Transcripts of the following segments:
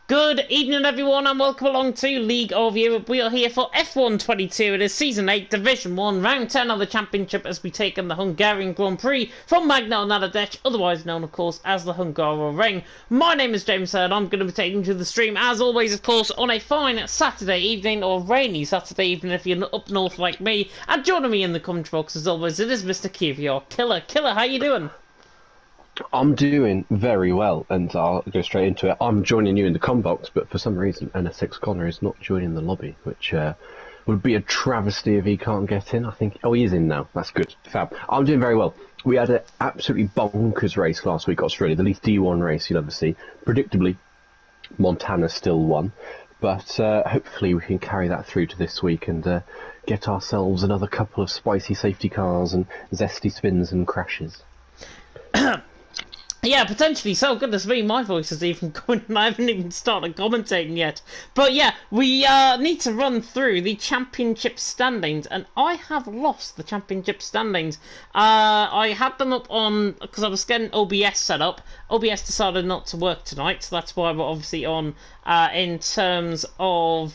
Good evening, everyone, and welcome along to League of Europe. We are here for F1 22. It is Season 8, Division 1, Round 10 of the Championship as we take on the Hungarian Grand Prix from Magna Nadezhd, otherwise known, of course, as the Hungaroring. My name is James and I'm going to be taking you to the stream, as always, of course, on a fine Saturday evening, or rainy Saturday evening if you're up north like me. And joining me in the commentary box, as always, it is Mr. Kivior. Killer, how you doing? I'm doing very well, and I'll go straight into it. I'm joining you in the com box, but for some reason NSX Connor is not joining the lobby, which would be a travesty if he can't get in. I think, oh, he is in now. That's good. Fab. I'm doing very well. We had an absolutely bonkers race last week, Australia, the least D1 race you'll ever see. Predictably, Montana still won, but hopefully we can carry that through to this week and get ourselves another couple of spicy safety cars and zesty spins and crashes. Yeah, potentially so. Goodness me, my voice is even going, and I haven't even started commentating yet. But yeah, we need to run through the championship standings, and I have lost the championship standings. I had them up on, because I was getting OBS set up. OBS decided not to work tonight, so that's why we're obviously on, in terms of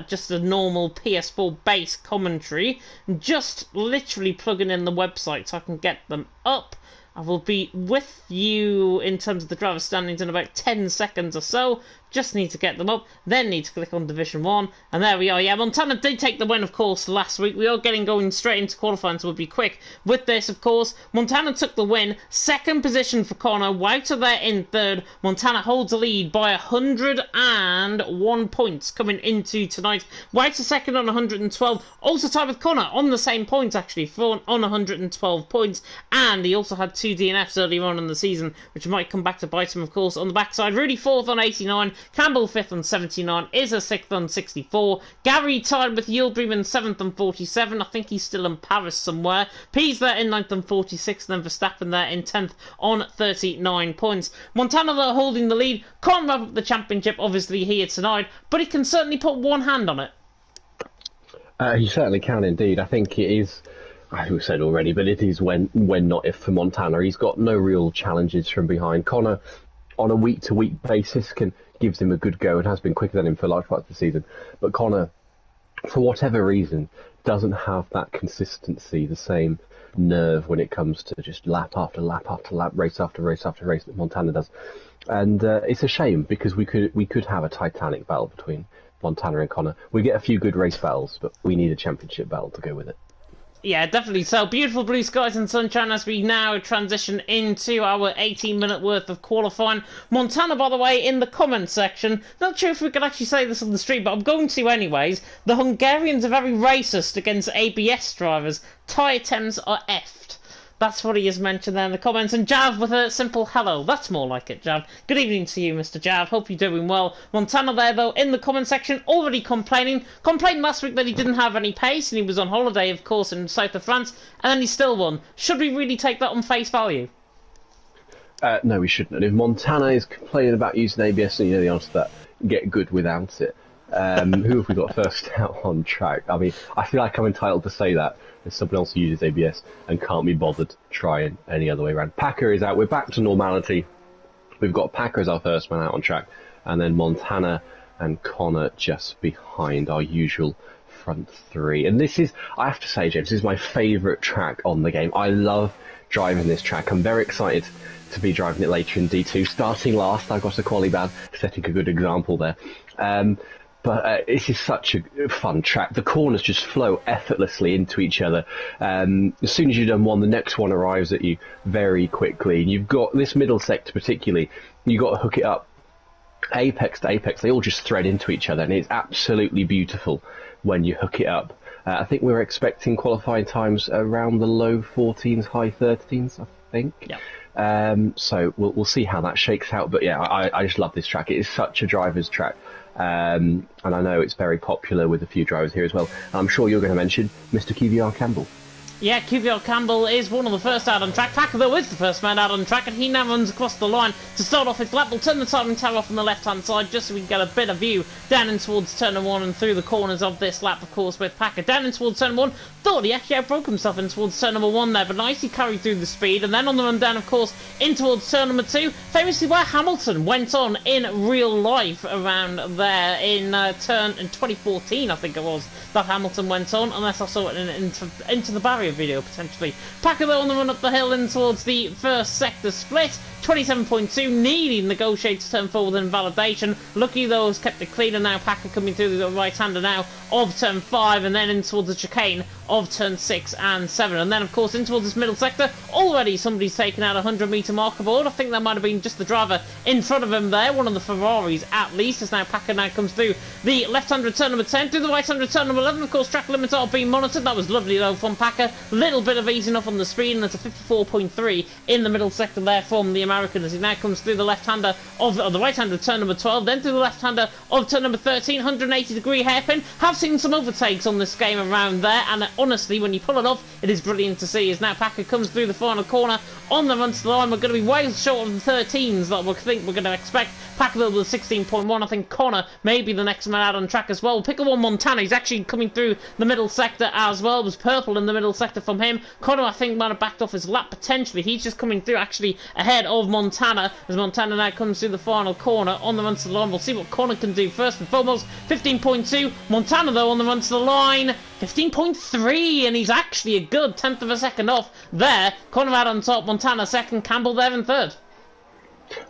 just a normal PS4 base commentary. Just literally plugging in the website so I can get them up. I will be with you in terms of the driver standings in about 10 seconds or so. Just need to get them up, then need to click on Division 1, and there we are. Yeah, Montana did take the win, of course, last week. We are going straight into qualifying, so we'll be quick with this, of course. Montana took the win, second position for Connor, Wouter there in third. Montana holds the lead by 101 points coming into tonight. Wouter second on 112, also tied with Connor on the same points, actually, on 112 points, and he also had 2 DNFs earlier on in the season, which might come back to bite him, of course, on the backside. Rudy fourth on 89, Campbell 5th on 79, Izza 6th on 64, Gary tied with Yildirim in 7th on 47, I think he's still in Paris somewhere, Pease there in 9th on 46, and then Verstappen there in 10th on 39 points. Montana though holding the lead, can't wrap up the championship obviously here tonight, but he can certainly put one hand on it. He certainly can indeed. I think it is, I've said already, but it is when not if for Montana. He's got no real challenges from behind. Connor, on a week-to-week basis, gives him a good go and has been quicker than him for large parts of the season. But Connor, for whatever reason, doesn't have that consistency, the same nerve when it comes to just lap after lap after lap, race after race after race that Montana does. And it's a shame because we could have a titanic battle between Montana and Connor. We get a few good race battles, but we need a championship battle to go with it. Yeah, definitely so. Beautiful blue skies and sunshine as we now transition into our 18-minute worth of qualifying. Montana, by the way, in the comments section, not sure if we could actually say this on the stream, but I'm going to anyways. The Hungarians are very racist against ABS drivers. Tyre temps are effed. That's what he has mentioned there in the comments. And Jav with a simple hello. That's more like it, Jav. Good evening to you, Mr. Jav. Hope you're doing well. Montana there, though, in the comment section, already complaining. Complained last week that he didn't have any pace, and he was on holiday, of course, in south of France, and then he still won. Should we really take that on face value? No, we shouldn't. If Montana is complaining about using ABS, and you know the answer to that, get good without it. Who have we got first out on track? I mean, I feel like I'm entitled to say that. There's someone else who uses ABS and can't be bothered trying any other way around. Packer is out. We're back to normality. We've got Packer as our first man out on track, and then Montana and Connor just behind our usual front three. And this is, I have to say, James, this is my favourite track on the game. I love driving this track. I'm very excited to be driving it later in D2. Starting last, I got a quali ban, setting a good example there. But this is such a fun track. The corners just flow effortlessly into each other. As soon as you've done one, the next one arrives at you very quickly. And you've got this middle sector particularly, you've got to hook it up apex to apex. They all just thread into each other, and it's absolutely beautiful when you hook it up. I think we're expecting qualifying times around the low 14s, high 13s, I think. Yeah. So we'll see how that shakes out. But yeah, I just love this track. It is such a driver's track. And I know it's very popular with a few drivers here as well. I'm sure you're going to mention Mr. QVR Campbell. Yeah, QVR Campbell is one of the first out on track. Packer, though, is the first man out on track, and he now runs across the line to start off his lap. We'll turn the timing tower off on the left-hand side just so we can get a bit of view down in towards turn 1 and through the corners of this lap, of course, with Packer. Down in towards turn 1, thought he actually outbroke himself in towards turn 1 there, but nicely carried through the speed. And then on the run down, of course, in towards turn 2, famously where Hamilton went on in real life around there in 2014, I think it was, that Hamilton went on, unless I saw it into the barrier video, potentially. Packer, though, on the run up the hill in towards the first sector split. 27.2, nearly negotiates turn forward in validation. Lucky, though, has kept it clean, and now Packer coming through the right-hander now of turn 5, and then in towards the chicane of turn 6 and 7. And then, of course, in towards this middle sector, already somebody's taken out a 100-metre marker board. I think that might have been just the driver in front of him there, one of the Ferraris at least, as now Packer now comes through the left-hander turn number 10, through the right-hander turn number 11. Of course, track limits are being monitored. That was lovely, though, from Packer. Little bit of easing off on the speed, and there's a 54.3 in the middle sector there from the American, as he now comes through the left-hander of the right-hander turn number 12, then through the left-hander of turn number 13, 180-degree hairpin. Have seen some overtakes on this game around there, and honestly, when you pull it off, it is brilliant to see, as now Packer comes through the final corner on the run to the line. We're going to be way short of the 13s that we think we're going to expect. Packer with 16.1. I think Connor may be the next man out on track as well. Pick up on Montana. He's actually coming through the middle sector as well. It was purple in the middle sector from him. Connor, I think, might have backed off his lap potentially. He's just coming through actually ahead of Montana, as Montana now comes through the final corner on the run to the line. We'll see what Connor can do first and foremost. 15.2. Montana, though, on the run to the line. 15.3, and he's actually a good 10th of a second off there. Connor out on top, Montana second, Campbell there in third.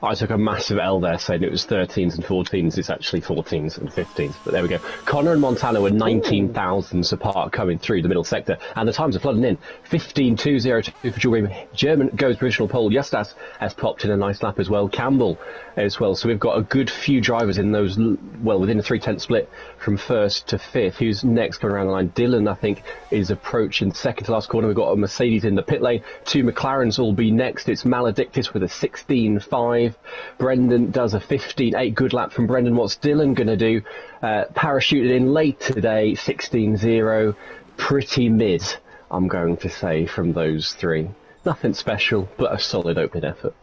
I took a massive L there saying it was 13s and 14s. It's actually 14s and 15s. But there we go. Connor and Montana were 19 thousandths apart coming through the middle sector. And the times are flooding in. 15.202 for Julie. German goes provisional pole. Justas has popped in a nice lap as well. Campbell as well. So we've got a good few drivers in those, well, within a 3/10 split from first to fifth. Who's next coming around the line? Dylan, I think, is approaching second to last corner. We've got a Mercedes in the pit lane. 2 McLarens will be next. It's Maledictus with a 16.5. Brendan does a 15.8. Good lap from Brendan. What's Dylan going to do? Parachuted in late today, 16.0. Pretty mid, I'm going to say, from those three. Nothing special, but a solid opening effort.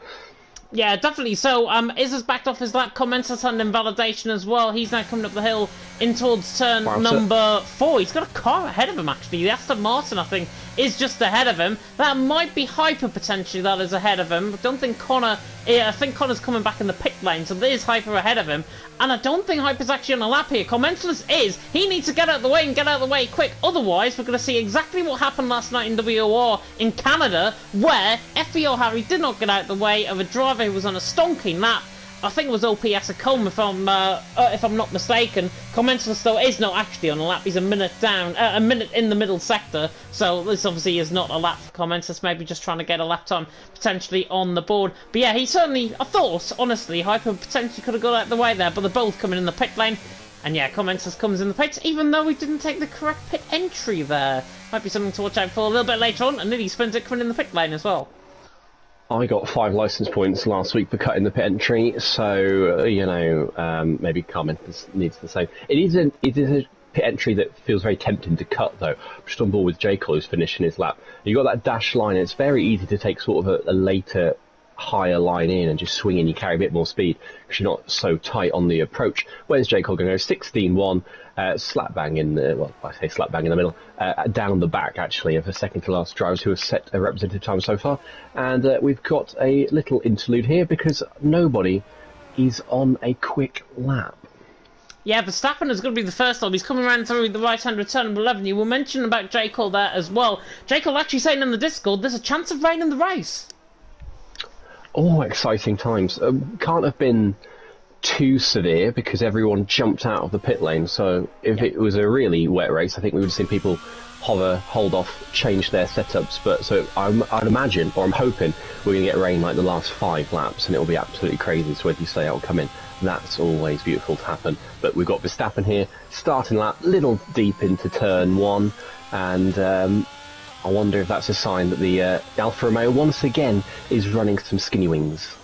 Yeah, definitely. So, Iz has backed off his lap. Comments on invalidation as well. He's now coming up the hill in towards turn number 4. He's got a car ahead of him, actually. The Aston Martin, I think, is just ahead of him. That might be Hyper, potentially, that is ahead of him. I don't think Connor... I think Connor's coming back in the pit lane, so there is Hyper ahead of him. And I don't think Hyper's actually on a lap here. Commentless is, he needs to get out of the way and get out of the way quick. Otherwise, we're going to see exactly what happened last night in WOR in Canada, where FBO Harry did not get out of the way of a driver who was on a stonking lap. I think it was OPS Combe, if I'm not mistaken. Commentless, though, is not actually on a lap. He's a minute down, a minute in the middle sector. So this obviously is not a lap for Commentless. Maybe just trying to get a lap time potentially on the board. But yeah, he certainly, I thought, honestly, Hyper potentially could have got out of the way there. But they're both coming in the pit lane. And yeah, Commentless comes in the pits, even though he didn't take the correct pit entry there. Might be something to watch out for a little bit later on. And Niddy spins it coming in the pit lane as well. I got 5 licence points last week for cutting the pit entry, so, maybe Carmen needs the same. It is a pit entry that feels very tempting to cut, though. I'm just on board with J. Cole, who's finishing his lap. You've got that dash line, and it's very easy to take sort of a later, higher line in and just swing in. You carry a bit more speed because you're not so tight on the approach. Where's J. Cole going to go? 16.1. Slap bang in the, well, I say slap bang in the middle, down the back actually of the second to last drivers who have set a representative time so far. And we've got a little interlude here because nobody is on a quick lap. Yeah, Verstappen is going to be the first one. He's coming around through the right-hand return number 11. You were mentioning about J. Cole there as well. J. Cole actually saying in the Discord there's a chance of rain in the race. Oh, exciting times. Can't have been too severe because everyone jumped out of the pit lane. So if it was a really wet race, I think we would have seen people hover, hold off, change their setups. But so I'd imagine, or I'm hoping, we're going to get rain like the last 5 laps, and it'll be absolutely crazy. So as you say, it'll come in. That's always beautiful to happen. But we've got Verstappen here, starting lap, little deep into turn 1, and I wonder if that's a sign that the Alfa Romeo once again is running some skinny wings.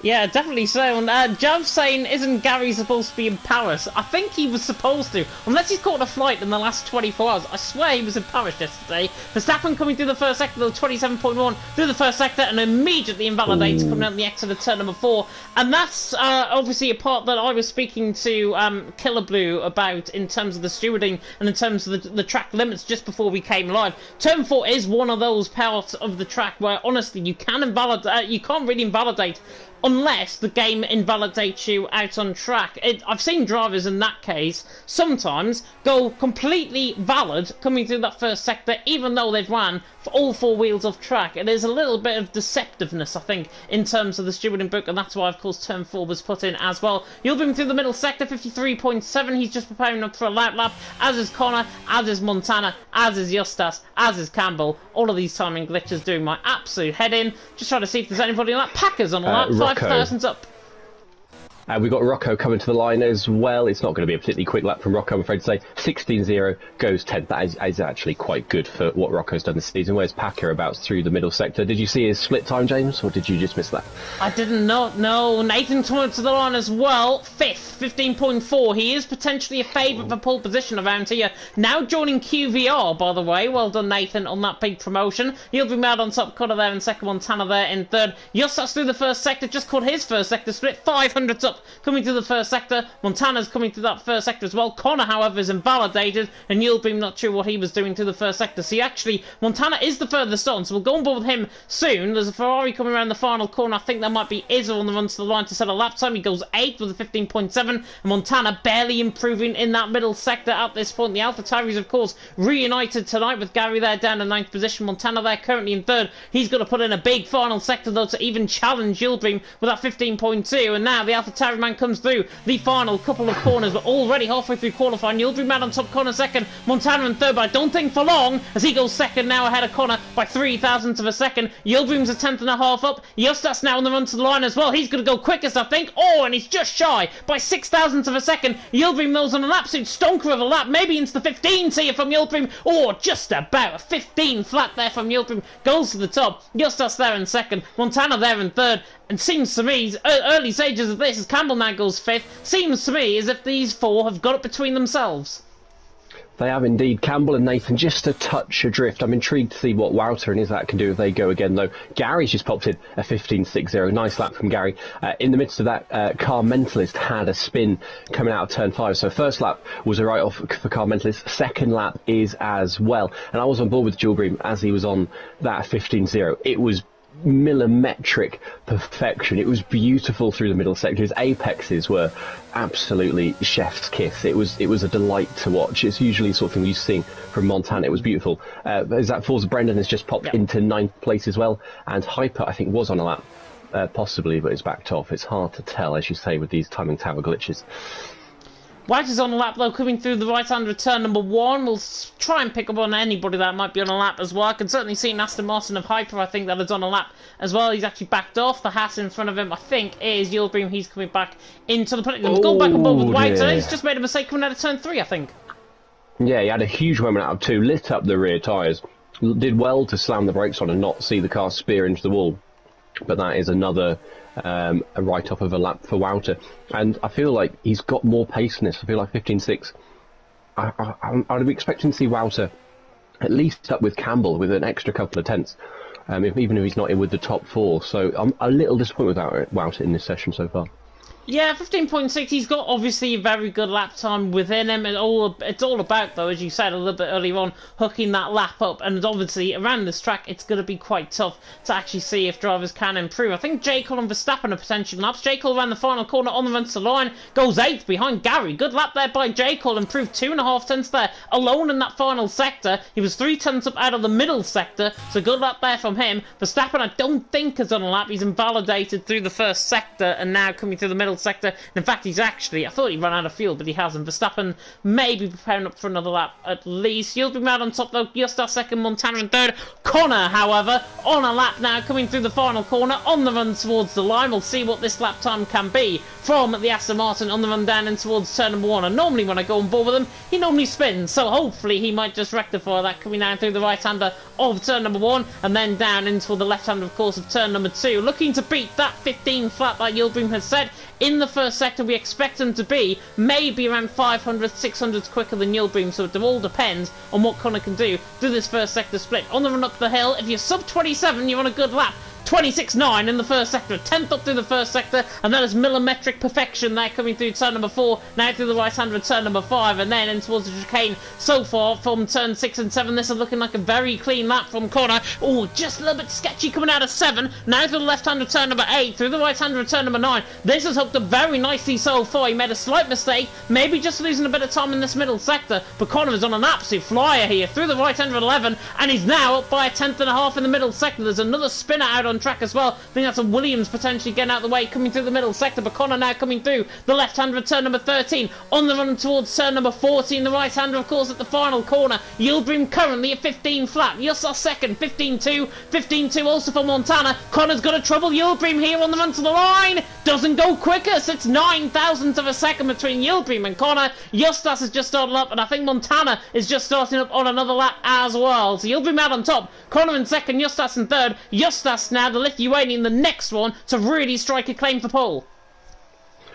Yeah, definitely so. And Jav's saying, isn't Gary supposed to be in Paris? I think he was supposed to, unless he's caught a flight in the last 24 hours. I swear he was in Paris yesterday. Verstappen coming through the first sector, though, 27.1 through the first sector, and immediately invalidates coming out the exit of turn number 4. And that's obviously a part that I was speaking to Killer Blue about in terms of the stewarding and in terms of the track limits just before we came live. Turn 4 is one of those parts of the track where honestly you can't really invalidate unless the game invalidates you out on track. I've seen drivers in that case sometimes go completely valid coming through that first sector even though they've ran for all 4 wheels off track. It is a little bit of deceptiveness, I think, in terms of the stewarding book, and that's why, of course, turn 4 was put in as well. You'll bring through the middle sector, 53.7. He's just preparing up for a lap, as is Connor, as is Montana, as is Justas, as is Campbell. All of these timing glitches doing my absolute head in. Just trying to see if there's anybody like Packers on the lap. 5,000's up. We've got Rocco coming to the line as well. It's not going to be a particularly quick lap from Rocco, I'm afraid to say. 16.0 goes 10th. That is actually quite good for what Rocco's done this season. Where's Packer about through the middle sector? Did you see his split time, James, or did you just miss that? I didn't know. No, Nathan coming to the line as well. 5th, 15.4. He is potentially a favourite for pole position around here. Now joining QVR, by the way. Well done, Nathan, on that big promotion. He'll be mad on top. Connor there in second, Montana there in third. Justas through the first sector. Just caught his first sector split. 500's up. Coming to the first sector. Montana's coming to that first sector as well. Connor, however, is invalidated, and Yulbeam not sure what he was doing to the first sector. See, actually, Montana is the furthest on, so we'll go on board with him soon. There's a Ferrari coming around the final corner. I think that might be Izzo on the run to the line to set a lap time. He goes 8th with a 15.7, and Montana barely improving in that middle sector at this point. The AlphaTauris, of course, reunited tonight with Gary there down in 9th position. Montana there currently in 3rd. He's got to put in a big final sector, though, to even challenge Yulbeam with that 15.2, and now the AlphaTauri man comes through the final couple of corners, but already halfway through qualifying. Yildirim man on top, Connor second, Montana in third, but I don't think for long, as he goes second now ahead of Connor by 3,000ths of a second. Yildirim's a 10th.5 up. Justas now on the run to the line as well. He's going to go quickest, I think. Oh, and he's just shy by 6,000ths of a second. Yildirim knows on an absolute stonker of a lap, maybe into the 15s here from Yildirim. Oh, just about a 15 flat there from Yildirim. Goes to the top. Justas there in second, Montana there in third. And seems to me, early stages of this, as Campbell now goes 5th, seems to me as if these 4 have got it between themselves. They have indeed. Campbell and Nathan just a touch adrift. I'm intrigued to see what Wouter and Isaac can do if they go again, though. Gary's just popped in a 15.60. Nice lap from Gary. In the midst of that, Car Mentalist had a spin coming out of turn 5. So first lap was a write-off for Car Mentalist. Second lap is as well. And I was on board with Yildirim as he was on that 15.0. It was millimetric perfection. It was beautiful through the middle sector. His apexes were absolutely chef's kiss. It was a delight to watch. It's usually the sort of thing you see from Montana. It was beautiful. As that falls, Brendan has just popped into 9th place as well, and Hyper I think was on a lap possibly, but it's backed off. It's hard to tell, as you say, with these timing tower glitches. White is on a lap, though, coming through the right-hand return number 1. We'll try and pick up on anybody that might be on a lap as well. I can certainly see Aston Martin of Hyper, I think, that is on a lap as well. He's actually backed off. The hat in front of him, I think, is Yildirim. He's coming back into the pit. Going back on board with White. He's just made a mistake coming out of turn 3, I think. Yeah, he had a huge moment out of 2. Lit up the rear tyres. Did well to slam the brakes on and not see the car spear into the wall. But that is another a write-off of a lap for Wouter. And I feel like he's got more pace in this. I feel like 15.6. I'd be expecting to see Wouter at least up with Campbell with an extra couple of tenths, even if he's not in with the top 4. So I'm a little disappointed with Wouter in this session so far. Yeah, 15.6, he's got obviously a very good lap time within him. It's all about, though, as you said a little bit earlier on, hooking that lap up. And obviously, around this track, it's going to be quite tough to actually see if drivers can improve. I think J. Cole and Verstappen are potential laps. J. Cole around the final corner on the run to the line, goes 8th behind Gary. Good lap there by J. Cole, improved 2.5 tenths there, alone in that final sector. He was 3 tenths up out of the middle sector, so good lap there from him. Verstappen, I don't think, is on a lap. He's invalidated through the first sector, and now coming through the middle middle sector. In fact, he's actually, I thought he ran out of fuel, but he hasn't. Verstappen may be preparing up for another lap at least. Yildirim out on top though, Justas second, Montana in third. Connor, however, on a lap now, coming through the final corner, on the run towards the line. We'll see what this lap time can be from the Aston Martin on the run down in towards turn number 1. And normally when I go on board with him, he normally spins, so hopefully he might just rectify that, coming down through the right-hander of turn number 1, and then down into the left-hander, of course, of turn number 2. Looking to beat that 15 flat that Yildirim has said. In the first sector, we expect him to be maybe around 500, 600 quicker than Yildirim, so it all depends on what Connor can do through this first sector split. On the run up the hill, if you're sub 27, you're on a good lap. 26.9 in the first sector, 10th up through the first sector, and that is millimetric perfection there coming through turn number 4, now through the right hander of turn number 5, and then in towards the chicane so far from turn 6 and 7. This is looking like a very clean lap from Connor. Oh, just a little bit sketchy coming out of 7, now through the left hander of turn number 8, through the right hander of turn number 9. This has hooked up very nicely so far. He made a slight mistake, maybe just losing a bit of time in this middle sector, but Connor is on an absolute flyer here through the right hander of 11, and he's now up by a tenth and a half in the middle sector. There's another spinner out on track as well. I think that's a Williams potentially getting out of the way, coming through the middle sector, but Connor now coming through the left-hander of turn number 13, on the run towards turn number 14, the right-hander, of course, at the final corner. Yildirim currently at 15 flat, Justas second, 15-2, 15-2 also for Montana. Connor's got to trouble Yildirim here on the run to the line, doesn't go quicker, so it's 9,000ths of a second between Yildirim and Connor. Justas has just started up, and I think Montana is just starting up on another lap as well. So Yildirim out on top, Connor in second, Justas in third. Justas now, the Lithuanian, the next one to really strike a claim for pole.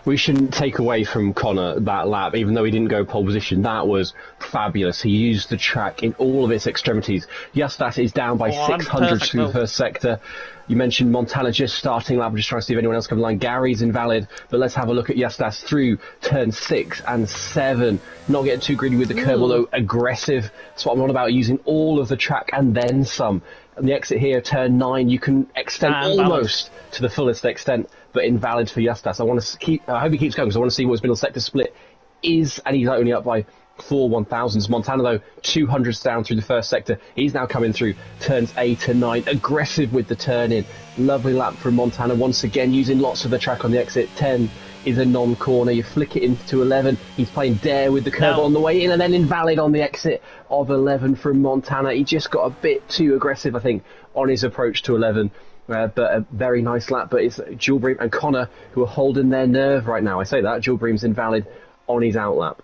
We shouldn't take away from Connor that lap, even though he didn't go pole position. That was fabulous. He used the track in all of its extremities. Justas is down by 600 through the first sector. You mentioned Montana just starting lap. I'm just trying to see if anyone else comes line. Gary's invalid, but let's have a look at Justas through turn 6 and 7. Not getting too greedy with the curb, although aggressive. That's what I'm on about, using all of the track and then some. And the exit here, turn 9, you can extend almost to the fullest extent, but invalid for Justas. I hope he keeps going, because I want to see what his middle sector split is, and he's only up by 4 1,000s. Montana, though, 200s down through the first sector. He's now coming through turns 8 and 9, aggressive with the turn-in. Lovely lap from Montana, once again, using lots of the track on the exit. 10 is a non-corner. You flick it into 11. He's playing dare with the curb on the way in, and then invalid on the exit of 11 from Montana. He just got a bit too aggressive, I think, on his approach to 11. But a very nice lap. But it's Yildirim and Connor who are holding their nerve right now. I say that. Yildirim's invalid on his outlap.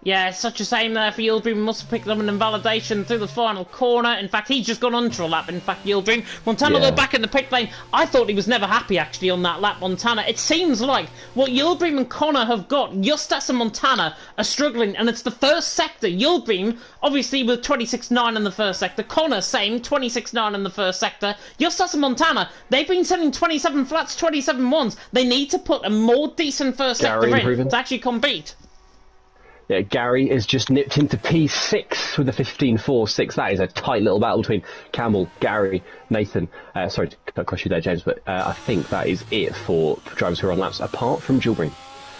Yeah, it's such a shame there for Yildirim. Must have picked up an invalidation through the final corner. In fact, he's just gone onto a lap, in fact, Yildirim. Montana go back in the pit lane. I thought he was never happy, actually, on that lap, Montana. It seems like what Yildirim and Connor have got, Justas and Montana are struggling, and it's the first sector. Yildirim, obviously, with 26.9 in the first sector. Connor, same, 26.9 in the first sector. Justas and Montana, they've been selling 27 flats, 27 ones. They need to put a more decent first sector in to actually compete. Yeah, Gary has just nipped into P6 with a 15.46. That is a tight little battle between Campbell, Gary, Nathan. Sorry to cross you there, James, but I think that is it for drivers who are on laps, apart from Yildirim.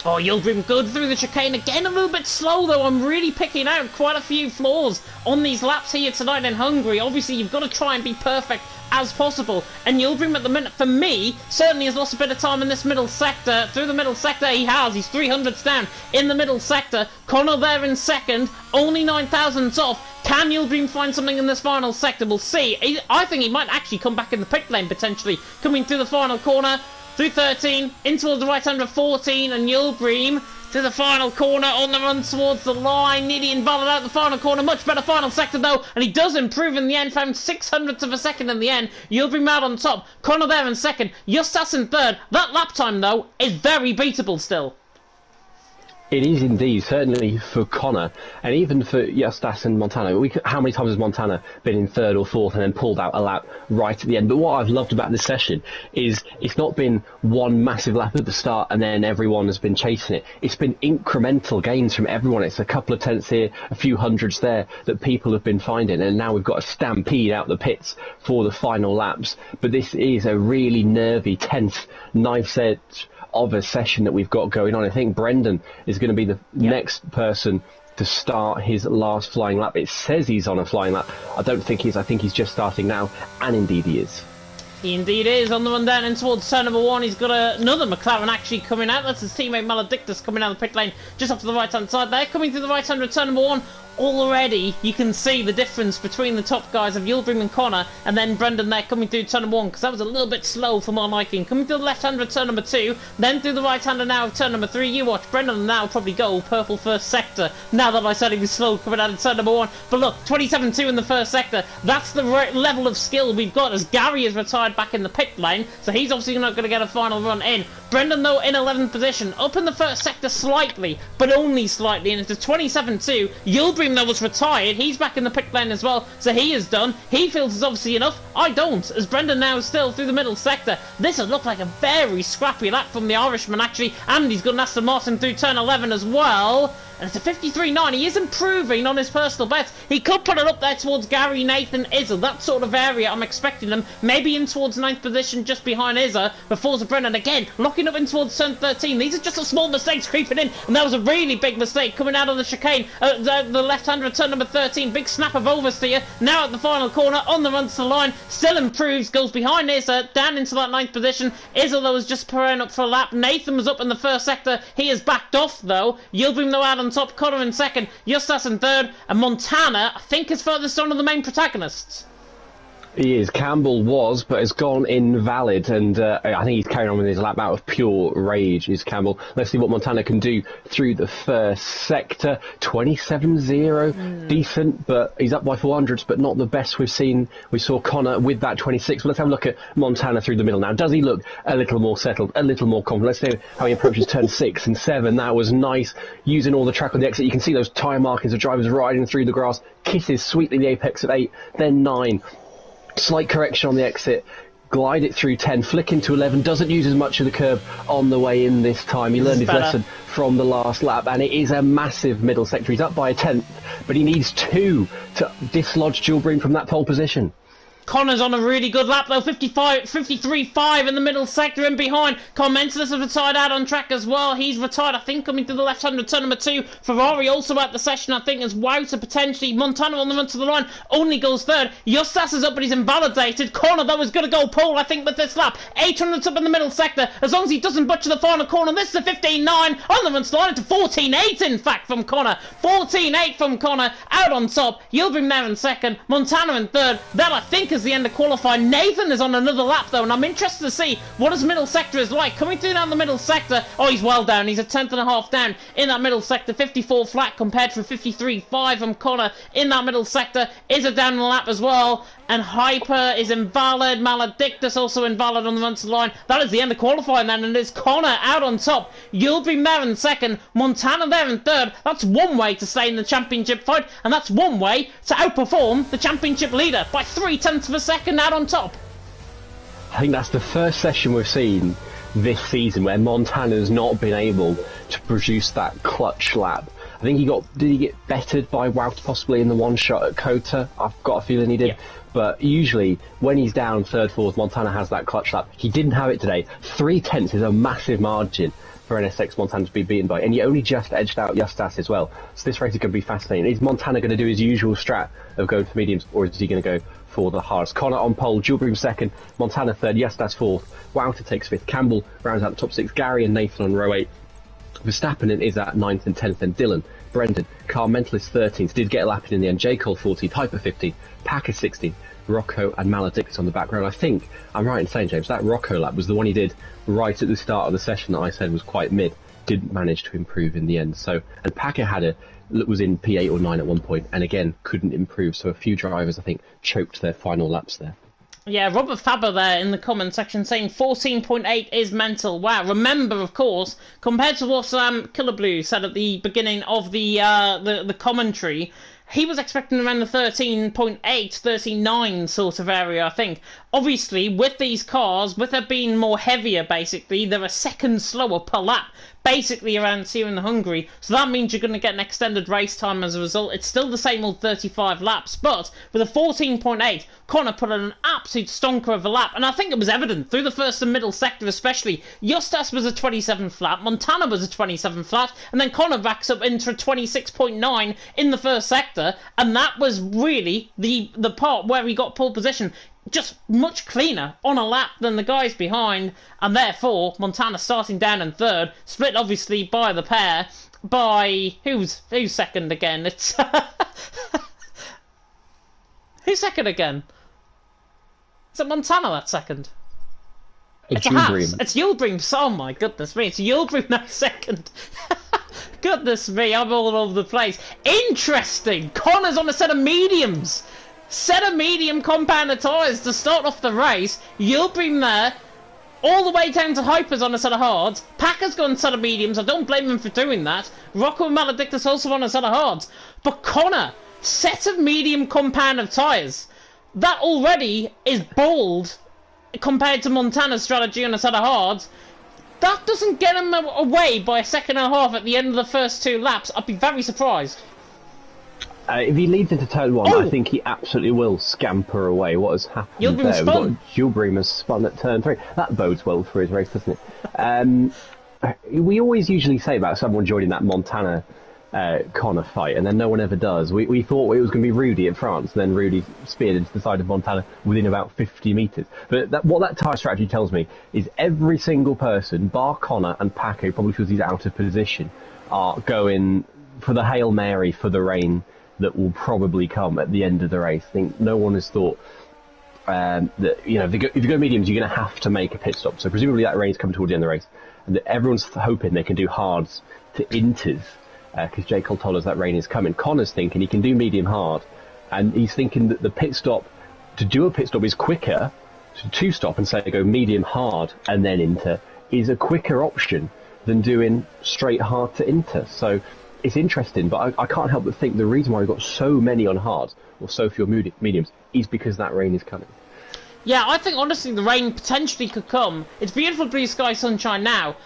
Oh, Yildirim good through the chicane. Again, a little bit slow, though. I'm really picking out quite a few flaws on these laps here tonight in Hungary. Obviously, you've got to try and be perfect as possible. And Yildirim at the minute, for me, certainly has lost a bit of time in this middle sector. Through the middle sector, he has. He's 300s down in the middle sector. Connor there in second, only 9,000s off. Can Yildirim find something in this final sector? We'll see. I think he might actually come back in the pit lane, potentially, coming through the final corner. Through 13, in towards the right hand of 14, and Yildirim to the final corner on the run towards the line. Nearly invalid out the final corner. Much better final sector, though, and he does improve in the end. Found 600ths of a second in the end. Yildirim out on top. Connor there in second. Justas in third. That lap time, though, is very beatable still. It is indeed, certainly for Connor, and even for Justas and Montana. How many times has Montana been in third or fourth and then pulled out a lap right at the end? But what I've loved about this session is it's not been one massive lap at the start and then everyone has been chasing it. It's been incremental gains from everyone. It's a couple of tenths here, a few hundreds there that people have been finding, and now we've got a stampede out the pits for the final laps. But this is a really nervy, tense, knife edge of a session that we've got going on. I think Brendan is going to be the next person to start his last flying lap. It says he's on a flying lap. I don't think he is. I think he's just starting now, and indeed he is. He indeed is. On the run down in towards turn number 1, he's got another McLaren actually coming out. That's his teammate Maledictus coming out of the pit lane just off to the right-hand side there. Coming through the right-hand of turn number 1. Already, you can see the difference between the top guys of Yildirim and Connor, and then Brendan there coming through turn number 1, because that was a little bit slow for my liking. Coming through the left-hander of turn number 2, then through the right-hander now of turn number 3. You watch, Brendan now probably go purple first sector, now that I said he was slow coming out of turn number 1. But look, 27-2 in the first sector, that's the level of skill we've got, as Gary is retired back in the pit lane, so he's obviously not going to get a final run in. Brendan, though, in 11th position, up in the first sector slightly, but only slightly, and it's a 27-2. Yildirim, though, was retired. He's back in the pit lane as well, so he is done. He feels it's obviously enough. I don't, as Brendan now is still through the middle sector. This has looked like a very scrappy lap from the Irishman, actually, and he's got an Aston Martin through turn 11 as well. And it's a 53.9. He is improving on his personal best. He could put it up there towards Gary, Nathan, Izza. That sort of area, I'm expecting them. Maybe in towards 9th position, just behind Izza, before Brennan again, locking up in towards turn 13. These are just the small mistakes creeping in. And that was a really big mistake coming out of the chicane. The left-hander at turn number 13. Big snap of oversteer. Now at the final corner, on the run to the line. Still improves, goes behind Izza, down into that 9th position. Izza, though, was just purring up for a lap. Nathan was up in the first sector. He is backed off, though. Yildirim, though, out on top. Connor in second, Justas in third, and Montana, I think, is furthest on of the main protagonists. He is. Campbell was, but has gone invalid, and I think he's carrying on with his lap out of pure rage, is Campbell. Let's see what Montana can do through the first sector. 27-0, decent, but he's up by 400s, but not the best we've seen. We saw Connor with that 26, but let's have a look at Montana through the middle now. Does he look a little more settled, a little more confident? Let's see how he approaches turn 6 and 7. That was nice, using all the track on the exit. You can see those tyre markings of drivers riding through the grass. Kisses sweetly the apex at 8, then 9. Slight correction on the exit, glide it through 10, flick into 11, doesn't use as much of the curb on the way in this time. He learned his lesson from the last lap, and it is a massive middle sector. He's up by a 10th, but he needs 2 to dislodge Yildirim from that pole position. Connor's on a really good lap though, 53.5 in the middle sector and behind. Commentalis is retired out on track as well. He's retired, I think, coming to the left-hand of turn number 2. Ferrari also at the session, I think, as Wouter potentially. Montana on the run to the line, only goes third. Justas is up, but he's invalidated. Connor, though, is going to go pole, I think, with this lap. 800's up in the middle sector, as long as he doesn't butcher the final corner. This is a 15.9 on the run to the line to 14.8, in fact, from Connor. 14.8 from Connor, out on top. Yildirim there in second, Montana in third. That, I think, is the end of qualifying. Nathan is on another lap though, and I'm interested to see what his middle sector is like. Coming through down the middle sector, oh, he's well down. He's a 10th down in that middle sector. 54 flat compared to 53.5 from Connor in that middle sector. Is a down the lap as well. And Hyper is invalid. Maledictus also invalid on the run to the line. That is the end of qualifying then, and it's Connor out on top. Yildirim there in second. Montana there in third. That's one way to stay in the championship fight, and that's one way to outperform the championship leader by 0.3 of a second out on top. I think that's the first session we've seen this season where Montana's not been able to produce that clutch lap. I think did he get bettered by Wout possibly in the one shot at Kota? I've got a feeling he did. Yeah. But usually, when he's down third, fourth, Montana has that clutch lap. He didn't have it today. 0.3 is a massive margin for NSX Montana to be beaten by. And he only just edged out Justas as well. So this race is going to be fascinating. Is Montana going to do his usual strat of going for mediums, or is he going to go for the hards? Connor on pole, Yildirim second, Montana third, Justas fourth, Wouter takes fifth, Campbell rounds out the top 6, Gary and Nathan on row 8. Verstappen is at 9th and 10th, and Dylan, Brendan, Carl Mentalist 13th, did get a lap in the end, J. Cole 14th, Hyper 15th, Packer 16th, Rocco and Maledictus on the background. I think I'm right in saying, James, that Rocco lap was the one he did right at the start of the session that I said was quite mid. Didn't manage to improve in the end. So, and Packer was in P8 or 9 at one point, and again couldn't improve. So a few drivers, I think, choked their final laps there. Yeah, Robert Faber there in the comment section saying 14.8 is mental. Wow. Remember, of course, compared to what Killer Blue said at the beginning of the commentary, he was expecting around the 13.8, 13.9 sort of area, I think. Obviously, with these cars, with them being more heavier, basically, they're a second slower per lap, basically around here in Hungary. So that means you're going to get an extended race time as a result. It's still the same old 35 laps, but with a 14.8, Connor put in an absolute stonker of a lap, and I think it was evident through the first and middle sector especially. Justas was a 27 flat, Montana was a 27 flat, and then Connor backs up into a 26.9 in the first sector, and that was really the part where he got pole position. just much cleaner on a lap than the guys behind, and therefore Montana starting down in third, split obviously by the pair. By who's second again? It's who's second again? Is it Montana that's second? It's a Haas. It's Yulbrim. Oh my goodness me! It's Yulbrim that's second. Goodness me! I'm all over the place. Interesting. Connor's on a set of mediums. Set of medium compounder tyres to start off the race. Yulbrim there. All the way down to Hypers on a set of hards. Packer's got a set of mediums. I don't blame him for doing that. Rocco and Maledictus also on a set of hards. But Connor, set of medium compounder tyres. That already is bold compared to Montana's strategy on a set of hards. That doesn't get him away by a second and a half at the end of the first 2 laps. I'd be very surprised. If he leads into turn 1, I think he absolutely will scamper away. What has happened there? We've got Gilbream has spun at turn 3. That bodes well for his race, doesn't it? We always usually say about someone joining that Montana Connor fight, and then no one ever does. We thought it was going to be Rudy at France, and then Rudy speared into the side of Montana within about 50 metres. But what that tyre strategy tells me is every single person, bar Connor and Paco, probably because he's out of position, are going for the Hail Mary for the rain that will probably come at the end of the race. I think no one has thought that, you know, if you go mediums, you're going to have to make a pit stop. So presumably that rain's coming towards the end of the race, and that everyone's hoping they can do hards to inters, because J. Cole told us that rain is coming. Connor's thinking he can do medium hard, and he's thinking that the pit stop, to do a pit stop is quicker, to stop and say go medium hard and then inter, is a quicker option than doing straight hard to inter. So it's interesting, but I can't help but think the reason why we've got so many on hard, or so few on mediums, is because that rain is coming. Yeah, I think honestly the rain potentially could come. It's beautiful blue sky sunshine now.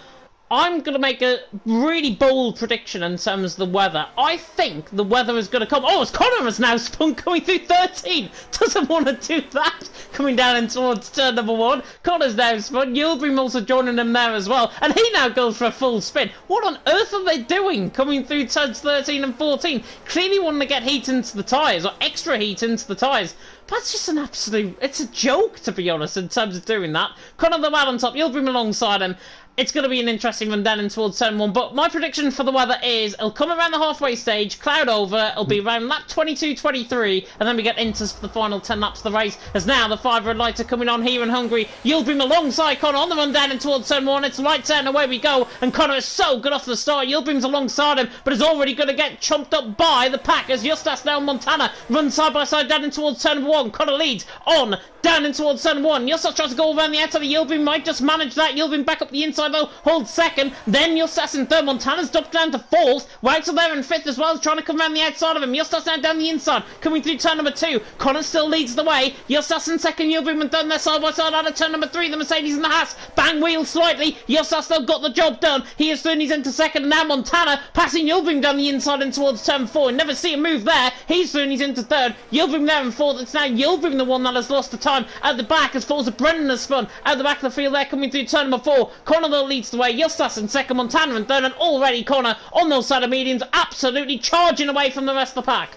I'm going to make a really bold prediction in terms of the weather. I think the weather is going to come. Oh, it's Connor has now spun coming through 13. Doesn't want to do that. Coming down in towards turn number 1. Connor's now spun. Yulbrim also joining him there as well. And he now goes for a full spin. What on earth are they doing coming through turns 13 and 14? Clearly wanting to get heat into the tyres, or extra heat into the tyres. That's just an absolute... It's a joke, to be honest, in terms of doing that. Connor the man on top. Yulbrim alongside him. It's going to be an interesting run down in towards turn 1, but my prediction for the weather is it'll come around the halfway stage, cloud over, it'll be around lap 22-23, and then we get into the final 10 laps of the race, as now the 5 red lights are coming on here in Hungary. Yulbrim alongside Connor on the run down in towards turn 1, it's lights out and away we go, and Connor is so good off the start. Yulbrim's alongside him, but is already going to get chomped up by the pack, as Justas now Montana run side by side down in towards turn 1. Connor leads on down in towards turn 1. Justas tries to go around the outside of Yulbrim, might just manage that. Yulbrim back up the inside though, holds second, then Justas in third. Montana's dropped down to 4th. Wagner there in 5th as well, trying to come around the outside of him. Justas now down the inside, coming through turn number 2. Connor still leads the way. Justas in second, Yulbrim and third there side by side out of turn number 3. The Mercedes and the Haas bang wheel slightly. Justas still got the job done. He is third, he's into second, and now Montana passing Yulbrim down the inside and towards turn 4. Never see him move there. He's third, he's into third. Yulbrim there in 4th. It's now Yulbrim the one that has lost the time at the back as far as Brennan has spun out the back of the field there, coming through turn number 4. Connor though leads the way. Justas in second, Montana in third, and already Connor on those side of mediums, absolutely charging away from the rest of the pack.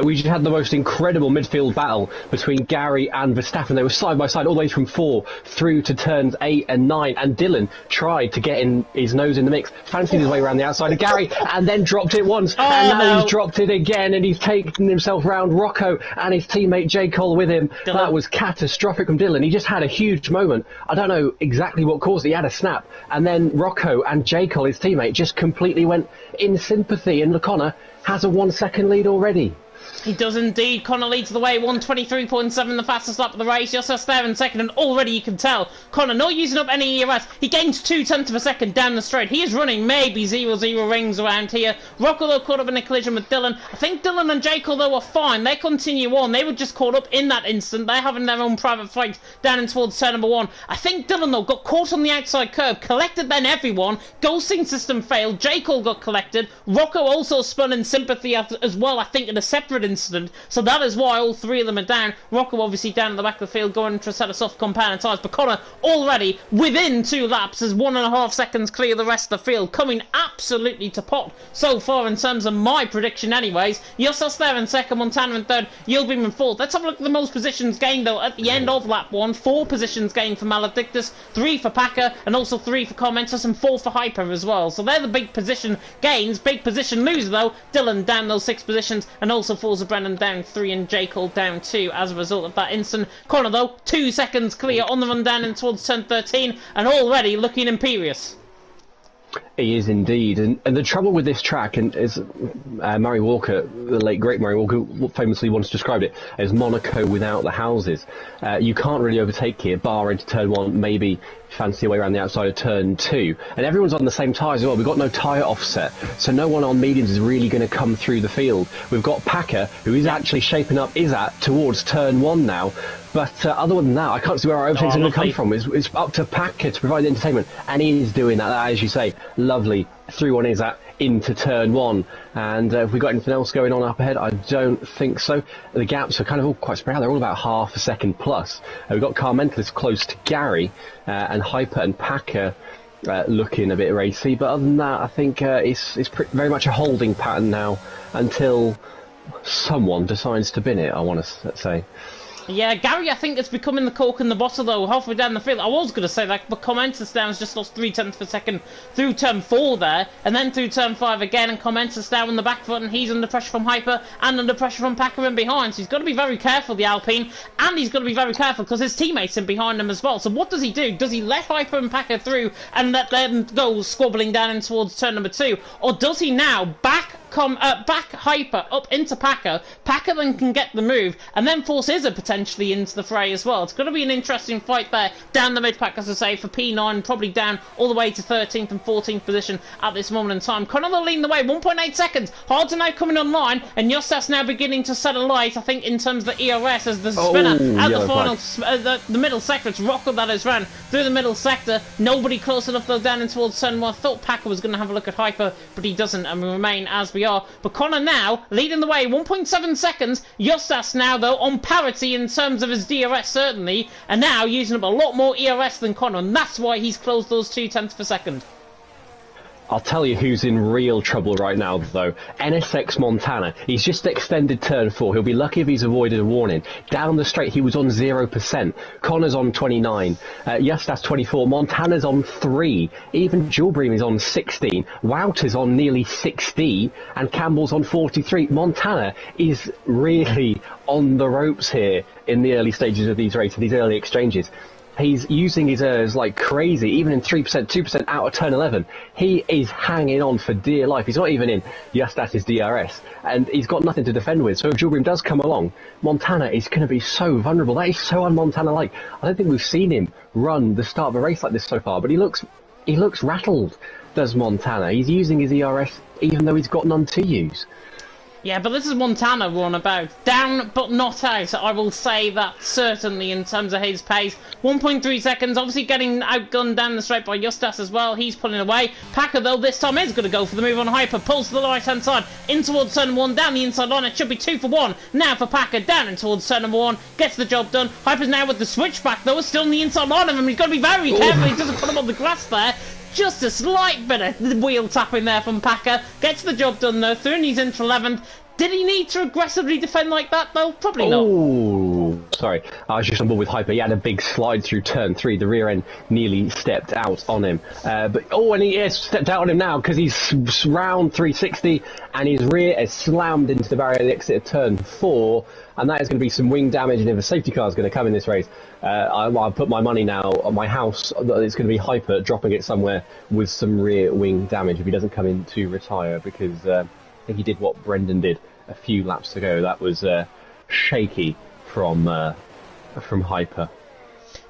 We just had the most incredible midfield battle between Gary and Verstappen. They were side by side all the way from 4 through to turns 8 and 9, and Dylan tried to get his nose in the mix, fancied his way around the outside of Gary, and then dropped it once, and now he's dropped it again, and he's taken himself round Rocco and his teammate J. Cole with him. Dylan. That was catastrophic from Dylan. He just had a huge moment. I don't know exactly what caused it. He had a snap, and then Rocco and J. Cole, his teammate, just completely went in sympathy, and Connor has a 1 second lead already. He does indeed. Connor leads the way, 1:23.7, the fastest lap of the race. Justas there in second, and already you can tell Connor not using up any ERS. He gains 0.2 of a second down the straight. He is running maybe 0.0 rings around here. Rocco though caught up in a collision with Dylan. I think Dylan and Jekyll though were fine. They continue on. They were just caught up in that instant. They're having their own private fight down in towards turn number 1. I think Dylan though got caught on the outside curb, collected then everyone. Ghosting system failed. Jekyll got collected. Rocco also spun in 6th. sympathy as well, I think, in a separate incident. So that is why all three of them are down. Rocco obviously down at the back of the field going to set us off compound tyres. But Connor already within 2 laps is 1.5 seconds clear of the rest of the field, coming absolutely to pot so far in terms of my prediction anyways. Justas there in second, Montana in third, Yildirim in fourth. Let's have a look at the most positions gained though at the end of lap 1. 4 positions gained for Maledictus, 3 for Packer, and also 3 for Commentus, and 4 for Hyper as well. So they're the big position gains. Big position loser though, Dylan down those 6 positions, and also Forza Brennan down 3 and J. Cole down 2 as a result of that instant. Connor though, 2 seconds clear on the run down in towards turn 13, and already looking imperious. He is indeed, and the trouble with this track, and is Murray Walker, the late great Murray Walker, famously once described it as Monaco without the houses. You can't really overtake here, bar into turn 1, maybe fancy your way around the outside of turn 2, and everyone's on the same tyres as well. We've got no tyre offset, so no one on mediums is really going to come through the field. We've got Packer, who is actually shaping up towards turn 1 now. But other than that, I can't see where our overtakes are going to come from. It's up to Packer to provide the entertainment, and he is doing that. As you say, lovely through one is that into turn 1. And have we got anything else going on up ahead? I don't think so. The gaps are kind of all quite spread out. They're all about half a second plus. We've got Carmentalist close to Gary, and Hyper and Packer looking a bit racy. But other than that, I think it's very much a holding pattern now until someone decides to bin it, I want to say. Yeah, Gary, I think, is becoming the cork in the bottle, though, halfway down the field. I was going to say that, but Commentus down has just lost 0.3 of a second through turn 4 there, and then through turn 5 again, and Commentus down on the back foot, and he's under pressure from Hyper, and under pressure from Packer in behind, so he's got to be very careful, the Alpine, and he's got to be very careful, because his teammates in behind him as well. So what does he do? Does he let Hyper and Packer through, and let them go squabbling down in towards turn number 2, or does he now back Hyper up into Packer? Packer then can get the move, and then force Izza potentially into the fray as well. It's going to be an interesting fight there down the mid-pack, as I say, for P9, probably down all the way to 13th and 14th position at this moment in time. Connor will lead the way, 1.8 seconds. Hard to now coming online, and Justas now beginning to set a light, I think, in terms of the ERS as the spinner at the final, the middle sector. It's Rocco that has ran through the middle sector. Nobody close enough though down in towards turn 1. I thought Packer was going to have a look at Hyper, but he doesn't, and we remain as we are. But Connor now leading the way, 1.7 seconds. Justas now though on parity in terms of his DRS certainly, and now using up a lot more ERS than Connor, and that's why he's closed those 0.2 of a second. I'll tell you who's in real trouble right now, though. NSX Montana. He's just extended turn 4. He'll be lucky if he's avoided a warning. Down the straight, he was on 0%. Connor's on 29. Justas 24. Montana's on 3. Even Julbream is on 16. Wout is on nearly 60. And Campbell's on 43. Montana is really on the ropes here in the early stages of these races, these early exchanges. He's using his errs like crazy, even in 3%, 2% out of turn 11. He is hanging on for dear life. He's not even in Justas' DRS, and he's got nothing to defend with. So if Julbream does come along, Montana is going to be so vulnerable. That is so un-Montana-like. I don't think we've seen him run the start of a race like this so far, but he looks rattled, does Montana. He's using his ERS even though he's got none to use. Yeah, but this is Montana we're on about. Down but not out, I will say that certainly in terms of his pace. 1.3 seconds, obviously getting outgunned down the straight by Justas as well. He's pulling away. Packer, though, this time is going to go for the move on Hyper. Pulls to the right-hand side, in towards turn 1, down the inside line. It should be 2 for 1. Now for Packer, down in towards turn number 1. Gets the job done. Hyper's now with the switchback, though. It's still on the inside line of him. He's got to be very careful. He doesn't put him on the grass there. Just a slight bit of wheel tapping there from Packer. Gets the job done, though. Through and he's into 11th. Did he need to aggressively defend like that, though? Probably not. Oh, sorry. I was just on board with Hyper. He had a big slide through turn 3. The rear end nearly stepped out on him. And he has stepped out on him now because he's round 360 and his rear is slammed into the barrier at the exit of turn 4. And that is going to be some wing damage, and if a safety car is going to come in this race, I'll put my money now on my house that it's going to be Hyper dropping it somewhere with some rear wing damage if he doesn't come in to retire, because I think he did what Brendan did a few laps ago. That was shaky from Hyper.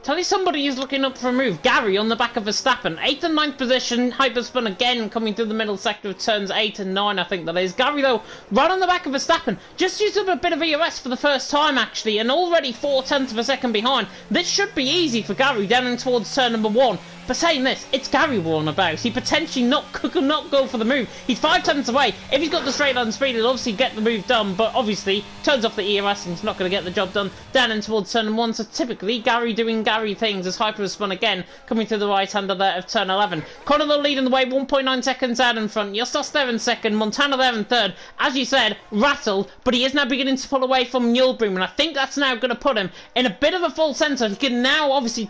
Tell you somebody is looking up for a move. Gary on the back of Verstappen. 8th and 9th position. Hyperspun again coming through the middle sector of turns 8 and 9, I think that is. Gary, though, right on the back of Verstappen. Just used up a bit of ERS for the first time, actually, and already 0.4 of a second behind. This should be easy for Gary down in towards turn number 1. But saying this, it's Gary we're on about. He potentially could not go for the move. He's 5 tenths away. If he's got the straight line speed, he'll obviously get the move done, but obviously turns off the ERS and he's not going to get the job done down in towards turn 1. So typically, Gary doing Gary things as Hyper has spun again, coming to the right-hander there of turn 11. Connor though leading the way, 1.9 seconds out in front. Justas there in second, Montana there in third. As you said, rattled, but he is now beginning to pull away from Yulbrim, and I think that's now going to put him in a bit of a false centre. He can now obviously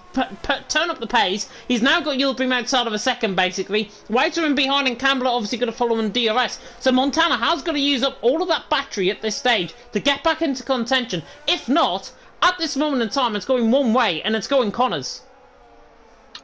turn up the pace. He's now got Yulbrim outside of a second, basically. Whiter in behind, and Campbell obviously going to follow on DRS. So Montana has got to use up all of that battery at this stage to get back into contention. If not, at this moment in time, it's going one way, and it's going Connor's.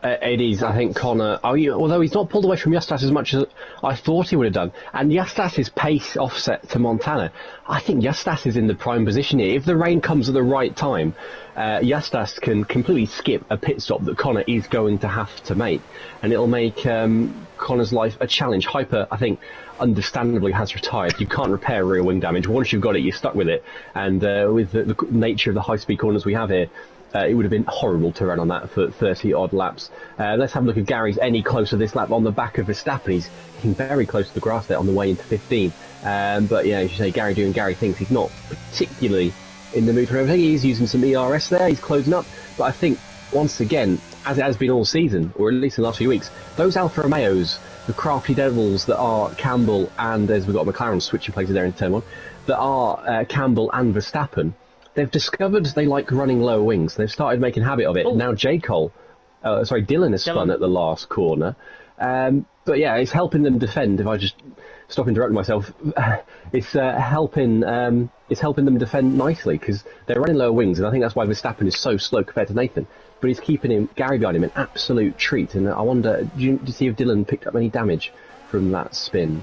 It is, I think, Connor, although he's not pulled away from Justas as much as I thought he would have done, and Justas's pace offset to Montana, I think Justas is in the prime position here. If the rain comes at the right time, Justas can completely skip a pit stop that Connor is going to have to make, and it'll make Connor's life a challenge. Hyper, I think, understandably has retired. You can't repair rear wing damage. Once you've got it, you're stuck with it, and with the nature of the high-speed corners we have here, it would have been horrible to run on that for 30-odd laps. Let's have a look if Gary's any closer this lap on the back of Verstappen. He's getting very close to the grass there on the way into 15. But yeah, as you say, Gary doing Gary things. He's not particularly in the mood for everything. He's using some ERS there. He's closing up. But I think, once again, as it has been all season, or at least in the last few weeks, those Alfa Romeos, the crafty devils that are Campbell and, as we've got McLaren switching places there in turn 1, that are Campbell and Verstappen, they've discovered they like running lower wings. They've started making a habit of it. Oh. Now Dylan has spun at the last corner. But yeah, it's helping them defend. If I just stop interrupting myself, it's helping them defend nicely because they're running lower wings, and I think that's why Verstappen is so slow compared to Nathan. But he's keeping Gary behind him, an absolute treat. And I wonder, do you see if Dylan picked up any damage from that spin?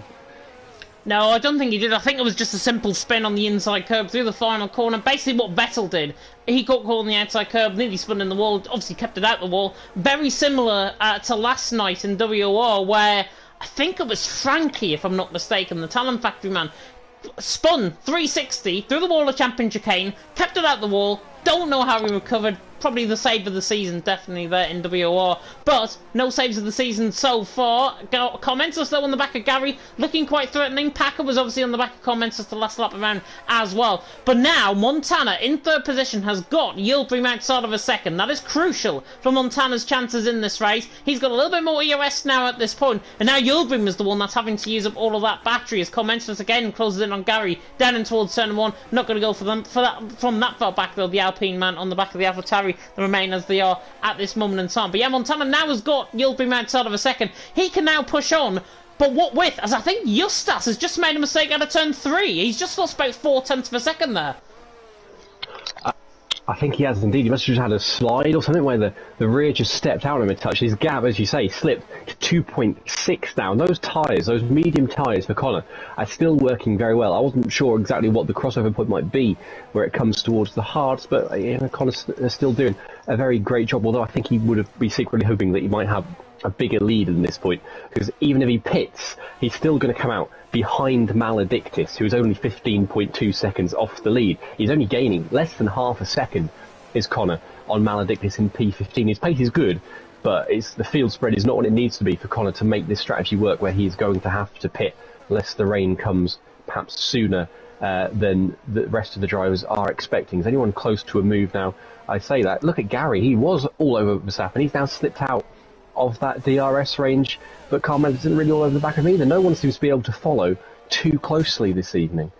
No, I don't think he did. I think it was just a simple spin on the inside curb through the final corner. Basically what Vettel did. He got caught on the outside curb, nearly spun in the wall, obviously kept it out the wall. Very similar to last night in WR, where I think it was Frankie, if I'm not mistaken, the Talent Factory man, spun 360 through the wall of Champion Chicane, kept it out the wall. Don't know how he recovered. Probably the save of the season, definitely there in WR. But no saves of the season so far. Commensus though on the back of Gary, looking quite threatening. Packer was obviously on the back of Commensus the last lap around as well. But now Montana in third position has got Yildirim outside of a second. That is crucial for Montana's chances in this race. He's got a little bit more EOS now at this point, and now Yildirim is the one that's having to use up all of that battery as Commensus again closes in on Gary down in towards turn 1. Not going to go for that from that far back though. The Alpine man on the back of the AlphaTauri. They remain as they are at this moment in time. But yeah, Montana now has got Yildirim outside of a second. He can now push on. But what with? As I think Justas has just made a mistake out of turn 3. He's just lost about 4 tenths of a second there. I think he has indeed. He must have just had a slide or something where the rear just stepped out of him a touch. His gap, as you say, slipped to 2.6 now. And those tyres, those medium tyres for Connor, are still working very well. I wasn't sure exactly what the crossover point might be where it comes towards the hards, but Connor's still doing a very great job, although I think he would be secretly hoping that he might have a bigger lead at this point, because even if he pits, he's still going to come out behind Maledictus, who is only 15.2 seconds off the lead. He's only gaining less than half a second, is Connor, on Maledictus in P15. His pace is good, but the field spread is not what it needs to be for Connor to make this strategy work, where he's going to have to pit unless the rain comes perhaps sooner than the rest of the drivers are expecting. Is anyone close to a move now? I say that. Look at Gary. He was all over Verstappen. He's now slipped out of that DRS range, but Carmel isn't really all over the back of him either. No one seems to be able to follow too closely this evening.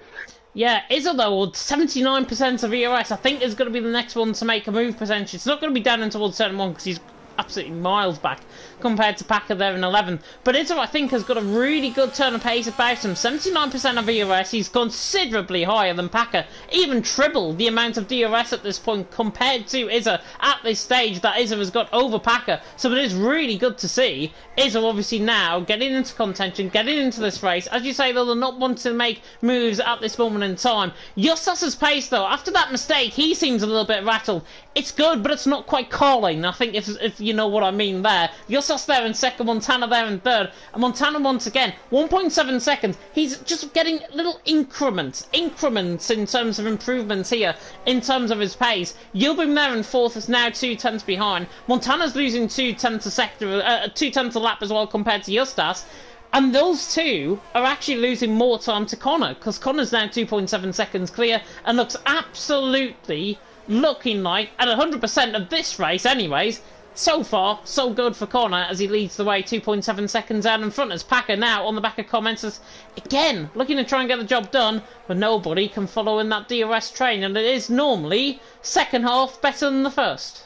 Yeah, Izzo though, 79% of EOS, I think is going to be the next one to make a move potentially. It's not going to be down in towards turn 1 because he's absolutely miles back compared to Packer there in 11. But Izzo, I think, has got a really good turn of pace about him. 79% of EOS, he's considerably higher than Packer. Even triple the amount of DRS at this point compared to Izzo at this stage that Izzo has got over Packer. So it is really good to see Izzo obviously now getting into contention, getting into this race. As you say, though, they're not wanting to make moves at this moment in time. Justas's pace, though, after that mistake, he seems a little bit rattled. it's good, but it's not quite calling. I think if you know what I mean there. Justas there in second, Montana there in third, and Montana once again 1.7 seconds. He's just getting little increments in terms of improvements here, in terms of his pace. Yildirim there in fourth is now 2/10 behind. Montana's losing 2/10 a sector, 2/10 a lap as well compared to Justas. And those two are actually losing more time to Connor, because Connor's now 2.7 seconds clear and looks absolutely looking like, at 100% of this race anyways, so far, so good for Connor as he leads the way 2.7 seconds out in front. As Packer now on the back of commenters, again, looking to try and get the job done, but nobody can follow in that DRS train, and it is normally second half better than the first.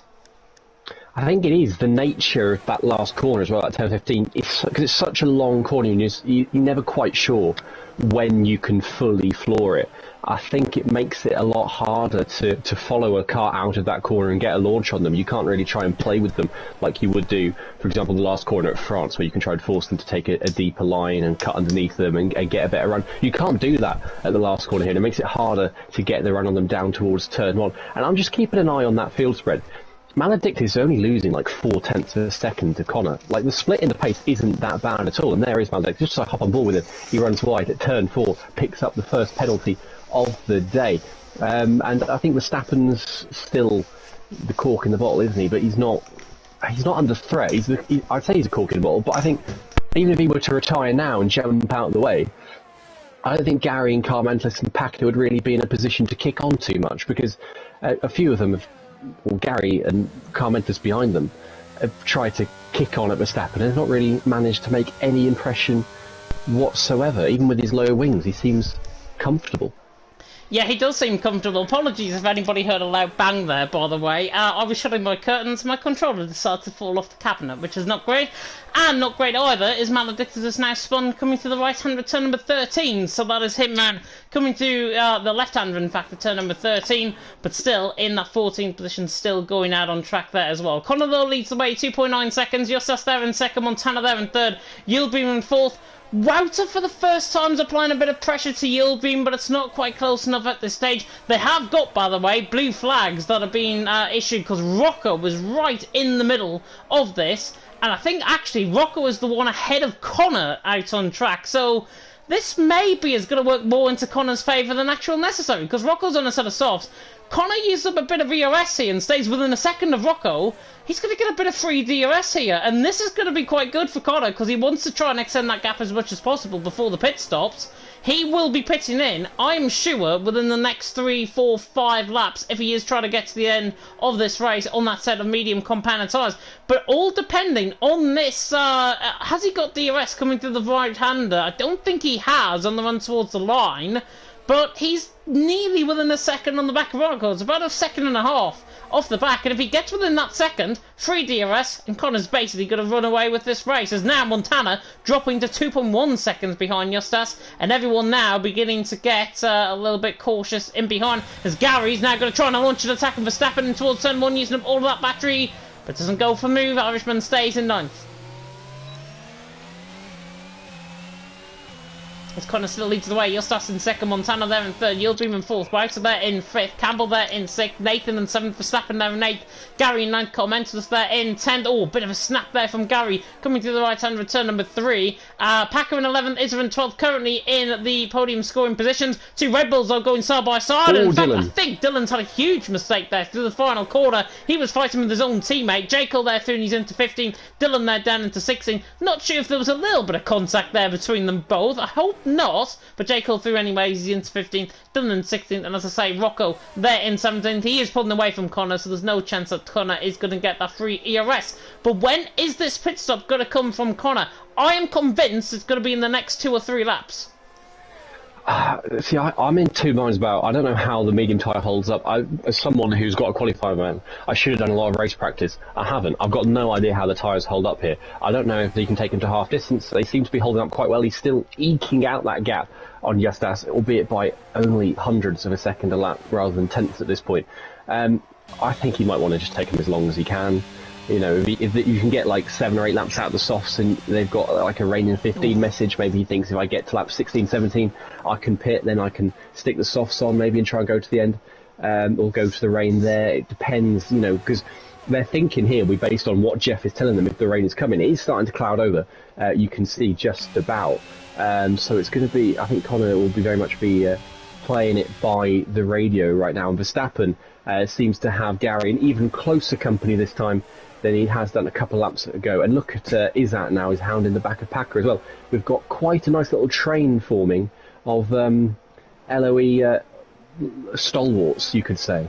I think it is the nature of that last corner as well, that 10-15, because it's such a long corner, and you're never quite sure when you can fully floor it. I think it makes it a lot harder to follow a car out of that corner and get a launch on them. You can't really try and play with them like you would do, for example, the last corner at France, where you can try and force them to take a deeper line and cut underneath them and get a better run. You can't do that at the last corner here, and it makes it harder to get the run on them down towards turn one. And I'm just keeping an eye on that field spread. Maledictus is only losing like 0.4 of a second to Connor. Like, the split in the pace isn't that bad at all, and there is Maledictus. Just hop on board with him. He runs wide at turn 4, picks up the first penalty of the day. And I think Verstappen's still the cork in the bottle, isn't he? But he's not under threat. I'd say he's a cork in the bottle, but I think even if he were to retire now and jump out of the way, I don't think Gary and Carmentis and Packer would really be in a position to kick on too much, because a few of them have, well, Gary and Carmentis behind them, have tried to kick on at Verstappen and have not really managed to make any impression whatsoever. Even with his lower wings, he seems comfortable. Yeah, he does seem comfortable. Apologies if anybody heard a loud bang there, by the way. I was shutting my curtains, my controller decided to fall off the cabinet, which is not great. And not great either is Maledictus has now spun, coming to the right-hand at turn number 13. So that is him now coming to the left-hander, in fact, at turn number 13. But still, in that 14th position, still going out on track there as well. Connor, though, leads the way, 2.9 seconds. Justas there in second, Montana there in third, Yildirim in fourth. Wouter for the first time is applying a bit of pressure to Yildirim, but it's not quite close enough at this stage. They have got, by the way, blue flags that are being issued because Rocco was right in the middle of this. And I think actually Rocco is the one ahead of Connor out on track. So this maybe is going to work more into Connor's favour than actual necessary, because Rocco's on a set of softs. Connor used up a bit of ERS here and stays within a second of Rocco. He's going to get a bit of free DRS here, and this is going to be quite good for Connor because he wants to try and extend that gap as much as possible before the pit stops. He will be pitting in, I'm sure, within the next 3, 4, 5 laps if he is trying to get to the end of this race on that set of medium compounded tyres. But all depending on this, has he got DRS coming through the right-hander? I don't think he has on the run towards the line. But he's nearly within a second on the back of Rocco. It's about a second and a half off the back. And if he gets within that second, free DRS, and Connor's basically going to run away with this race. As now Montana dropping to 2.1 seconds behind Justas. And everyone now beginning to get a little bit cautious in behind. As Gary's now going to try and launch an attack on Verstappen and towards turn 1 using up all of that battery. But doesn't go for move. Irishman stays in 9th. As Connor still leads the way, Justas in second, Montana there in third, Yildirim in fourth, Wouter there in fifth, Campbell there in sixth, Nathan in seventh, Verstappen there in eighth, Gary in ninth, Carmentis there in 10th. Oh, bit of a snap there from Gary, coming to the right-hand return number 3. Packer in 11th, Izzer in 12th, currently in the podium scoring positions. 2 Red Bulls are going side by side. In fact, I think Dylan's had a huge mistake there through the final quarter. He was fighting with his own teammate. Jekyll there through and he's into 15th, Dylan there down into 16th. Not sure if there was a little bit of contact there between them both. I hope not, but Jekyll through anyway, he's into 15th, Dylan in 16th, and as I say, Rocco there in 17th. He is pulling away from Connor, so there's no chance that Connor is going to get that free ERS. But when is this pit stop going to come from Connor? I am convinced it's going to be in the next 2 or 3 laps. See, I'm in two minds about. I don't know how the medium tyre holds up. As someone who's got a qualifier man, I should have done a lot of race practice. I haven't. I've got no idea how the tyres hold up here. I don't know if he can take him to half distance. They seem to be holding up quite well. He's still eking out that gap on Justas, albeit by only hundredths of a second a lap rather than tenths at this point. I think he might want to just take him as long as he can. You know, if you can get like 7 or 8 laps out of the softs and they've got like a rain in 15 message, maybe he thinks if I get to lap 16, 17, I can pit, then I can stick the softs on maybe and try and go to the end. or go to the rain there. It depends, because they're thinking here, we based on what Jeff is telling them, if the rain is coming. It is starting to cloud over. You can see just about. So it's going to be, I think Connor will very much be playing it by the radio right now. And Verstappen seems to have Gary in even closer company this time than he has done a couple laps ago. And look at Izat now, he's hounding the back of Packer as well. We've got quite a nice little train forming of LOE stalwarts, you could say.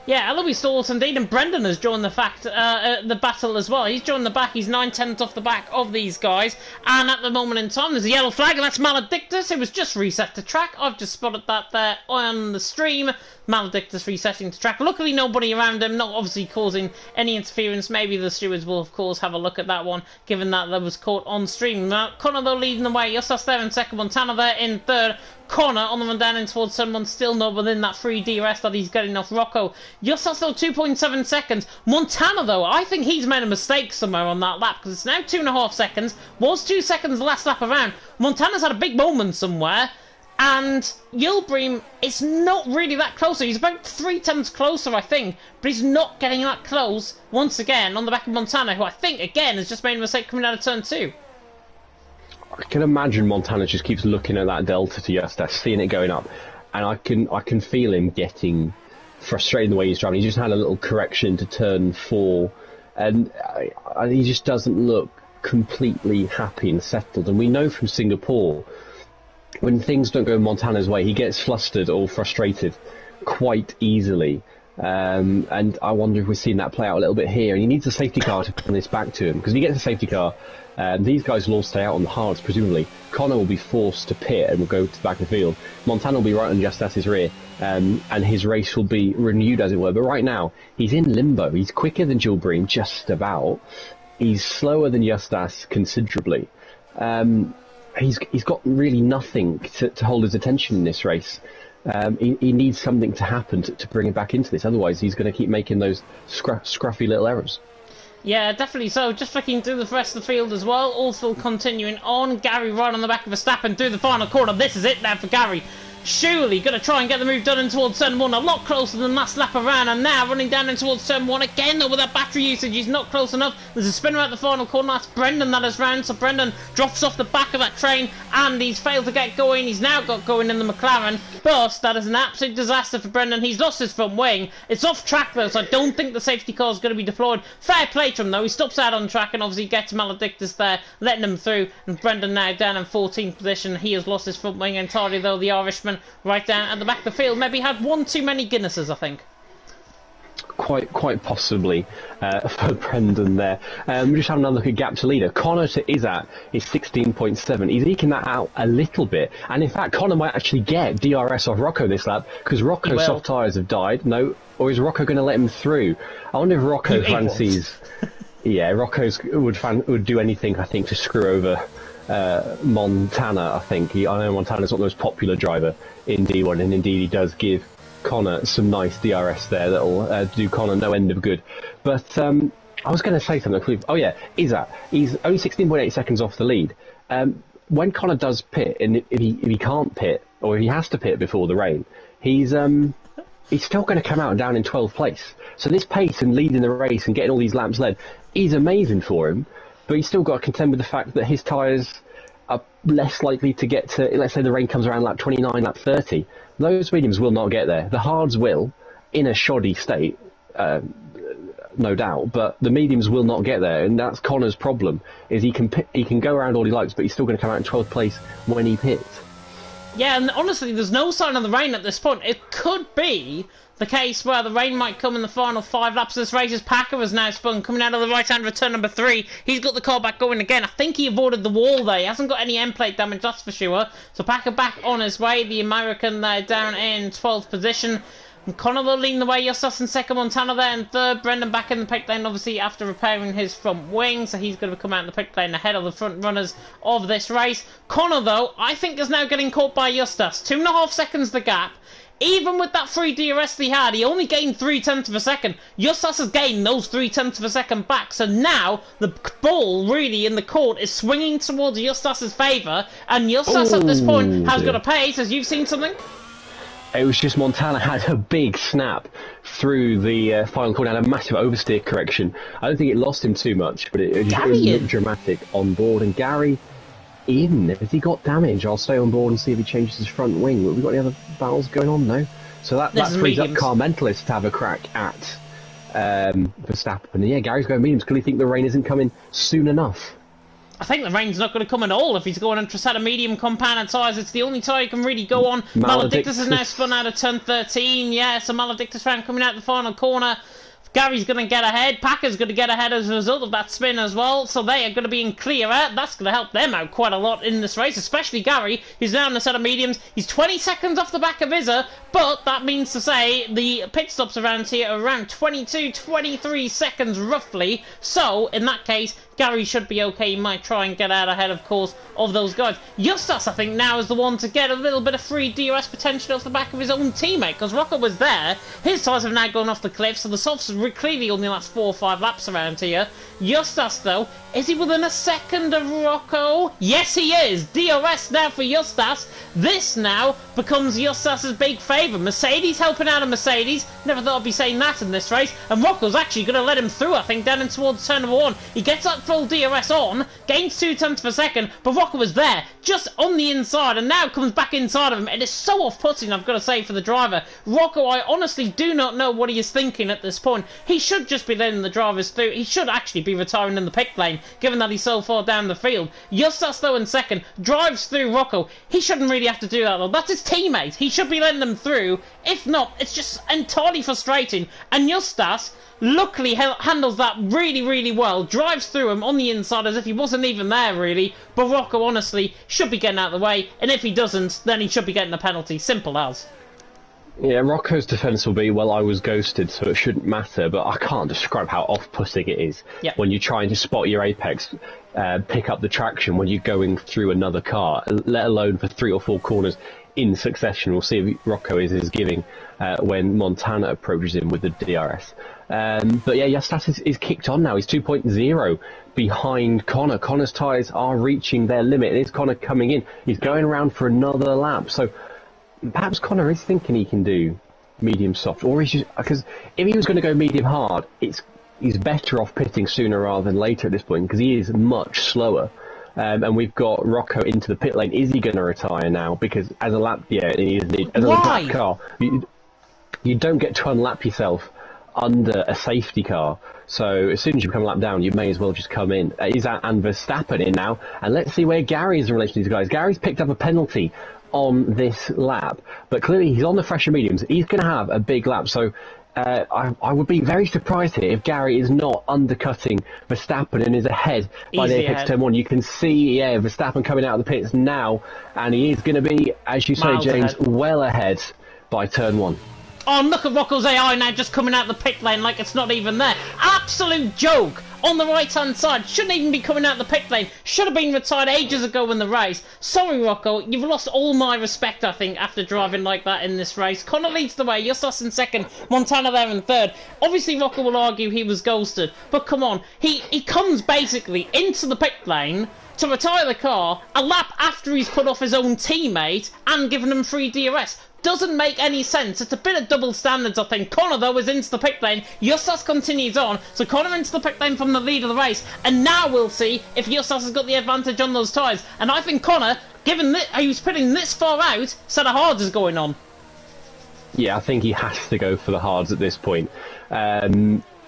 Yeah, Eloise Stalls indeed, and Brendan has joined the battle as well. He's joined the back, he's 9/10 off the back of these guys, and at the moment in time there's a yellow flag, and that's Maledictus, who was just reset to track. I've just spotted that there on the stream. Maledictus resetting to track. Luckily nobody around him, not obviously causing any interference. Maybe the stewards will of course have a look at that one, given that was caught on stream. Connor though leading the way, Justus there in second, Montana there in third. Connor on the run down in towards someone, still not within that free DRS that he's getting off Rocco. Justus though 2.7 seconds. Montana though, I think he's made a mistake somewhere on that lap, because it's now 2.5 seconds. Was 2 seconds the last lap around. Montana's had a big moment somewhere. And Yilbream is not really that close. He's about 3/10 closer, I think, but he's not getting that close once again on the back of Montana, who I think again has just made a mistake coming out of turn 2. I can imagine Montana just keeps looking at that delta to Justus, seeing it going up, and I can feel him getting frustrated in the way he's driving. He just had a little correction to turn 4, and he just doesn't look completely happy and settled. And we know from Singapore, when things don't go Montana's way, he gets flustered or frustrated quite easily. And I wonder if we're seeing that play out a little bit here. And he needs a safety car to bring this back to him, because if he gets a safety car, these guys will all stay out on the hards, presumably. Connor will be forced to pit and will go to the back of the field. Montana will be right on Justus's rear, and his race will be renewed, as it were. But right now, he's in limbo. He's quicker than Gilbream, just about. He's slower than Justus considerably. He's got really nothing to hold his attention in this race. He needs something to happen to bring him back into this. Otherwise, he's going to keep making those scruffy little errors. Yeah, definitely so. Just flicking through the rest of the field as well. All still continuing on. Gary right on the back of Verstappen through the final corner. This is it now for Gary. Surely going to try and get the move done in towards turn 1, a lot closer than last lap around, and now running down in towards turn 1 again though with that battery usage. He's not close enough. There's a spinner at the final corner. That's Brendan that is round, so Brendan drops off the back of that train and he's failed to get going. He's now got going in the McLaren, but that is an absolute disaster for Brendan. He's lost his front wing. It's off track though, so I don't think the safety car is going to be deployed. Fair play to him though. He stops out on track and obviously gets Maledictus there, letting him through, and Brendan now down in 14th position. He has lost his front wing entirely though, the Irishman right down at the back of the field. Maybe had one too many Guinnesses, I think. Quite possibly for Brendan there. We're just having another look at gap to leader. Connor to Izat is 16.7. He's eking that out a little bit, and in fact Connor might actually get DRS off Rocco this lap, because Rocco's soft tyres have died. No, or is Rocco going to let him through? I wonder if Rocco fancies... Yeah, Rocco's would do anything, I think, to screw over Montana. I think I know Montana's not the most popular driver in D1, and indeed he does give Connor some nice DRS there that'll do Connor no end of good. But I was going to say something. Oh yeah, he's only 16.8 seconds off the lead. When Connor does pit, and if he can't pit, or if he has to pit before the rain, he's still going to come out down in 12th place. So this pace and leading the race and getting all these laps led is amazing for him, but he's still got to contend with the fact that his tyres are less likely to get to, let's say the rain comes around lap 29, lap 30. Those mediums will not get there. The hards will, in a shoddy state, no doubt, but the mediums will not get there, and that's Connor's problem, is he can go around all he likes, but he's still going to come out in 12th place when he pits. Yeah, and honestly, there's no sign of the rain at this point. It could be the case where the rain might come in the final 5 laps of this race, as Packer has now spun, coming out of the right-hand return number 3. He's got the car back going again. I think he avoided the wall there. He hasn't got any end plate damage, that's for sure. So Packer back on his way. The American there down in 12th position. And Connor though leading the way, Justus in second, Montana there in third, Brendan back in the pit lane obviously after repairing his front wing, so he's going to come out in the pit lane ahead of the front runners of this race. Connor though, I think is now getting caught by Justus. 2.5 seconds the gap. Even with that free DRS he had, he only gained 0.3 of a second. Justus has gained those 0.3 of a second back, so now the ball really in the court is swinging towards Justus's favour, and Justus at this point has got a pace, as you've seen something. It was just Montana had a big snap through the final corner, had a massive oversteer correction. I don't think it lost him too much, but it looked dramatic on board. And Gary in, has he got damage? I'll stay on board and see if he changes his front wing. Have we got any other battles going on? No. So that frees up Car Mentalist to have a crack at Verstappen. And yeah, Gary's going mediums. Could he think the rain isn't coming soon enough? I think the rain's not going to come at all if he's going on Trasada medium compounded tyres. It's the only tyre he can really go on. Maledictus is now spun out of turn 13. Yeah, so Maledictus round coming out the final corner. Gary's going to get ahead. Packer's going to get ahead as a result of that spin as well. So they are going to be in clear out. That's going to help them out quite a lot in this race, especially Gary, who's now in a set of mediums. He's 20 seconds off the back of Izza, but that means to say the pit stops around here are around 22, 23 seconds roughly. So in that case, Gary should be okay. He might try and get out ahead, of course, of those guys. Justas, I think, now is the one to get a little bit of free DRS potential off the back of his own teammate, because Rocco was there. His tyres have now gone off the cliff, so the softs clearly only last 4 or 5 laps around here. Justas, though, is he within a second of Rocco? Yes, he is. DRS now for Justas. This now becomes Justas' big favour. Mercedes helping out a Mercedes. Never thought I'd be saying that in this race. And Rocco's actually going to let him through, I think, down in towards turn number 1. He gets that full DRS on, gains 2 tenths per second, but Rocco was there, just on the inside, and now comes back inside of him. It is so off-putting, I've got to say, for the driver. Rocco, I honestly do not know what he is thinking at this point. He should just be letting the drivers through. He should actually be retiring in the pit lane, given that he's so far down the field. Justas, though, in second, drives through Rocco. He shouldn't really have to do that, though. That's his teammate. He should be letting them through. If not, it's just entirely frustrating. And Justas luckily handles that really, really well. Drives through him on the inside as if he wasn't even there, really. But Rocco, honestly, should be getting out of the way. And if he doesn't, then he should be getting a penalty. Simple as. Yeah, Rocco's defence will be, well, I was ghosted, so it shouldn't matter, but I can't describe how off-putting it is when you're trying to spot your apex, pick up the traction when you're going through another car, let alone for 3 or 4 corners in succession. We'll see if Rocco is giving when Montana approaches him with the DRS. But yeah, Justas is kicked on now. He's 2.0 behind Connor. Connor's tyres are reaching their limit. It is Connor coming in. He's going around for another lap, so perhaps Connor is thinking he can do medium soft, or he's just, because if he was going to go medium hard, he's better off pitting sooner rather than later at this point, because he is much slower. And we've got Rocco into the pit lane. Is he going to retire now? Because as a lap, he is as a lap car, you don't get to unlap yourself under a safety car. So as soon as you become a lap down, you may as well just come in. Is that and Verstappen in now? And let's see where Gary is in relation to these guys. Gary's picked up a penalty on this lap, but clearly he's on the fresher mediums. He's going to have a big lap, so I would be very surprised here if Gary is not undercutting Verstappen and is ahead by the apex turn 1. You can see, Verstappen coming out of the pits now, and he is going to be, as you say, James, well ahead by turn 1. Oh, look at Rocco's AI now just coming out the pit lane like it's not even there. Absolute joke. On the right-hand side. Shouldn't even be coming out the pit lane. Should have been retired ages ago in the race. Sorry, Rocco. You've lost all my respect, I think, after driving like that in this race. Connor leads the way. Justas in second. Montana there in third. Obviously, Rocco will argue he was ghosted. But come on. He comes basically into the pit lane to retire the car a lap after he's put off his own teammate and given him free DRS. Doesn't make any sense. It's a bit of double standards, I think. Connor, though, is into the pit lane. Justas continues on. So Connor into the pit lane from the lead of the race. And now we'll see if Justas has got the advantage on those tyres. And I think Connor, given that he was putting this far out, set of hards is going on. Yeah, I think he has to go for the hards at this point.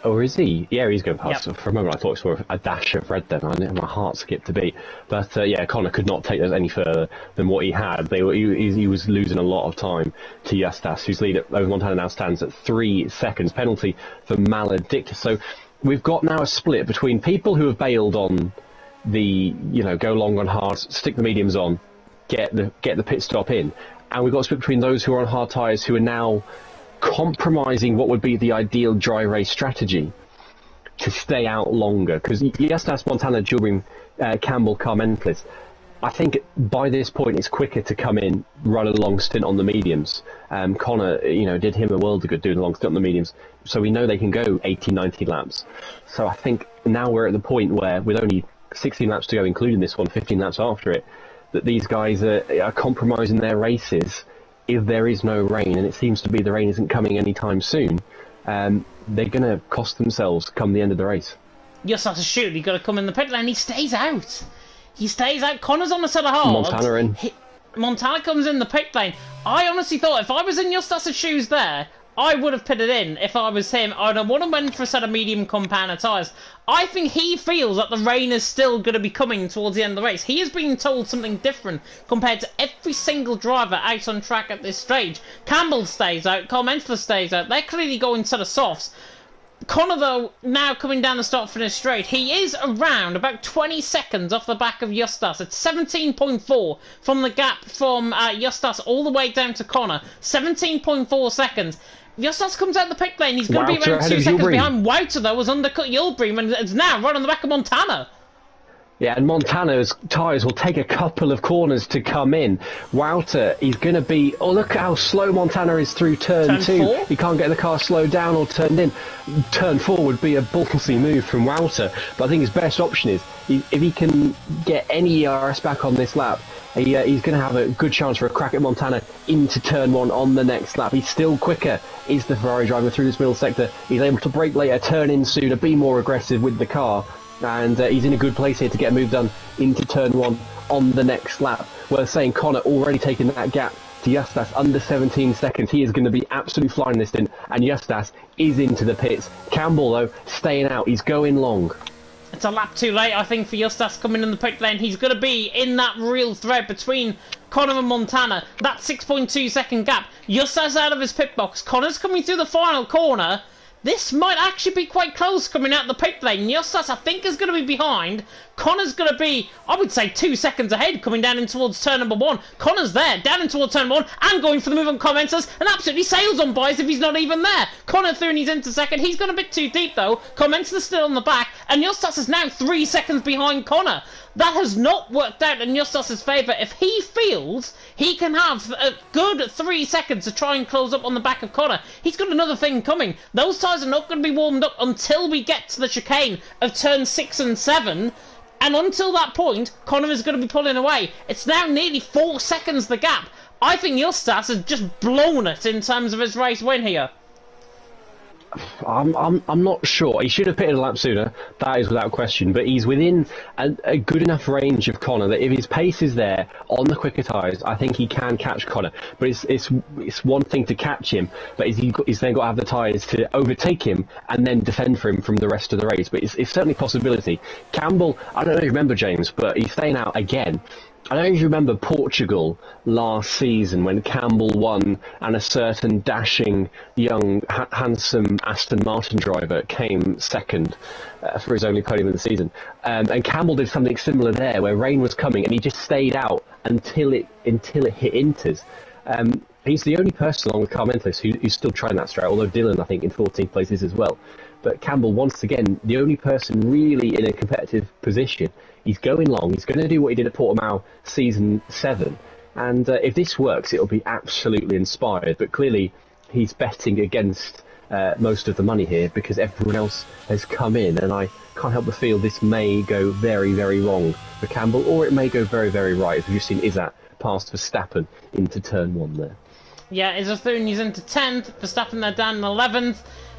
Or is he? Yeah, he's going past. Yep. For a moment I thought I saw a dash of red then. My heart skipped a beat. But yeah, Connor could not take those any further than what he had. He was losing a lot of time to Justas, whose lead over Montana now stands at 3 seconds. Penalty for Maledictus. So we've got now a split between people who have bailed on the, go long on hard, stick the mediums on, get the pit stop in. And we've got a split between those who are on hard tyres who are now compromising what would be the ideal dry race strategy to stay out longer, because Justas, Montana, Gilbert, Campbell, Car Mentalist, I think by this point it's quicker to come in, run a long stint on the mediums. Connor, did him a world of good doing a long stint on the mediums, so we know they can go 80, 90 laps. So I think now we're at the point where, with only 16 laps to go, including this one, 15 laps after it, that these guys are compromising their races if there is no rain, and it seems to be the rain isn't coming anytime soon, they're going to cost themselves come the end of the race. You're such a shoot. You've got to come in the pit lane. He stays out. He stays out. Connor's on the set of hard. Montana in. Montana comes in the pit lane. I honestly thought if I was in Justas' shoes there, I would have pitted in if I was him. I'd have went for a set of medium compounder tyres. I think he feels that the rain is still going to be coming towards the end of the race. He is being told something different compared to every single driver out on track at this stage. Campbell stays out. Carl Mentzler stays out. They're clearly going to the softs. Connor, though, now coming down the start-finish straight, he is around about 20 seconds off the back of Justas. It's 17.4 from the gap from Justas all the way down to Connor. 17.4 seconds. Justas comes out the pit lane. He's going to be around 2 seconds behind. Wouter, though, has undercut Yulbream and is now right on the back of Montana. Yeah, and Montana's tyres will take a couple of corners to come in. Wouter, he's going to be... Oh, look at how slow Montana is through turn 2. 4? He can't get the car slowed down or turned in. Turn 4 would be a ballsy move from Wouter, but I think his best option is, if he can get any ERS back on this lap, he's going to have a good chance for a crack at Montana into turn 1 on the next lap. He's still quicker, is the Ferrari driver through this middle sector. He's able to brake later, turn in sooner, be more aggressive with the car. And he's in a good place here to get a move done into turn 1 on the next lap. Worth saying, Connor already taking that gap to Justas under 17 seconds. He is going to be absolutely flying this stint, and Justas is into the pits. Campbell, though, staying out. He's going long. It's a lap too late, I think, for Justas coming in the pit lane. He's going to be in that real thread between Connor and Montana. That 6.2 second gap. Justas out of his pit box. Connor's coming through the final corner. This might actually be quite close coming out the pit lane. Justas, I think, is going to be behind. Connor's going to be, I would say, 2 seconds ahead coming down in towards turn number 1. Connor's there, down in towards turn 1, and going for the move on commenters, and absolutely sails on by as if he's not even there. Connor through and he's into second. He's gone a bit too deep, though. Commenters still on the back, and Justas is now 3 seconds behind Connor. That has not worked out in Justas' favour. If he feels he can have a good 3 seconds to try and close up on the back of Connor, he's got another thing coming. Those tyres are not going to be warmed up until we get to the chicane of turn 6 and 7. And until that point, Connor is going to be pulling away. It's now nearly 4 seconds the gap. I think Justas has just blown it in terms of his race win here. I'm not sure. He should have pitted a lap sooner, that is without question, but he's within a good enough range of Connor that if his pace is there on the quicker tyres, I think he can catch Connor. But it's one thing to catch him, but he's then got to have the tyres to overtake him and then defend for him from the rest of the race. But it's certainly a possibility. Campbell, I don't know if you remember, James, but he's staying out again. I don't know if you remember Portugal last season when Campbell won and a certain dashing, young, handsome Aston Martin driver came second for his only podium of the season. And Campbell did something similar there where rain was coming and he just stayed out until it hit Inters. He's the only person along with Carl Mentzler who's still trying that strat, although Dylan, I think, in 14th place is as well. But Campbell, once again, the only person really in a competitive position. He's going long. He's going to do what he did at Portimao season 7. And if this works, it'll be absolutely inspired. But clearly, he's betting against most of the money here because everyone else has come in. And I can't help but feel this may go very, very wrong for Campbell, or it may go very, very right. As we've just seen Isat past Verstappen into turn 1 there. Yeah, Isathun is into 10th. Verstappen there down in 11th.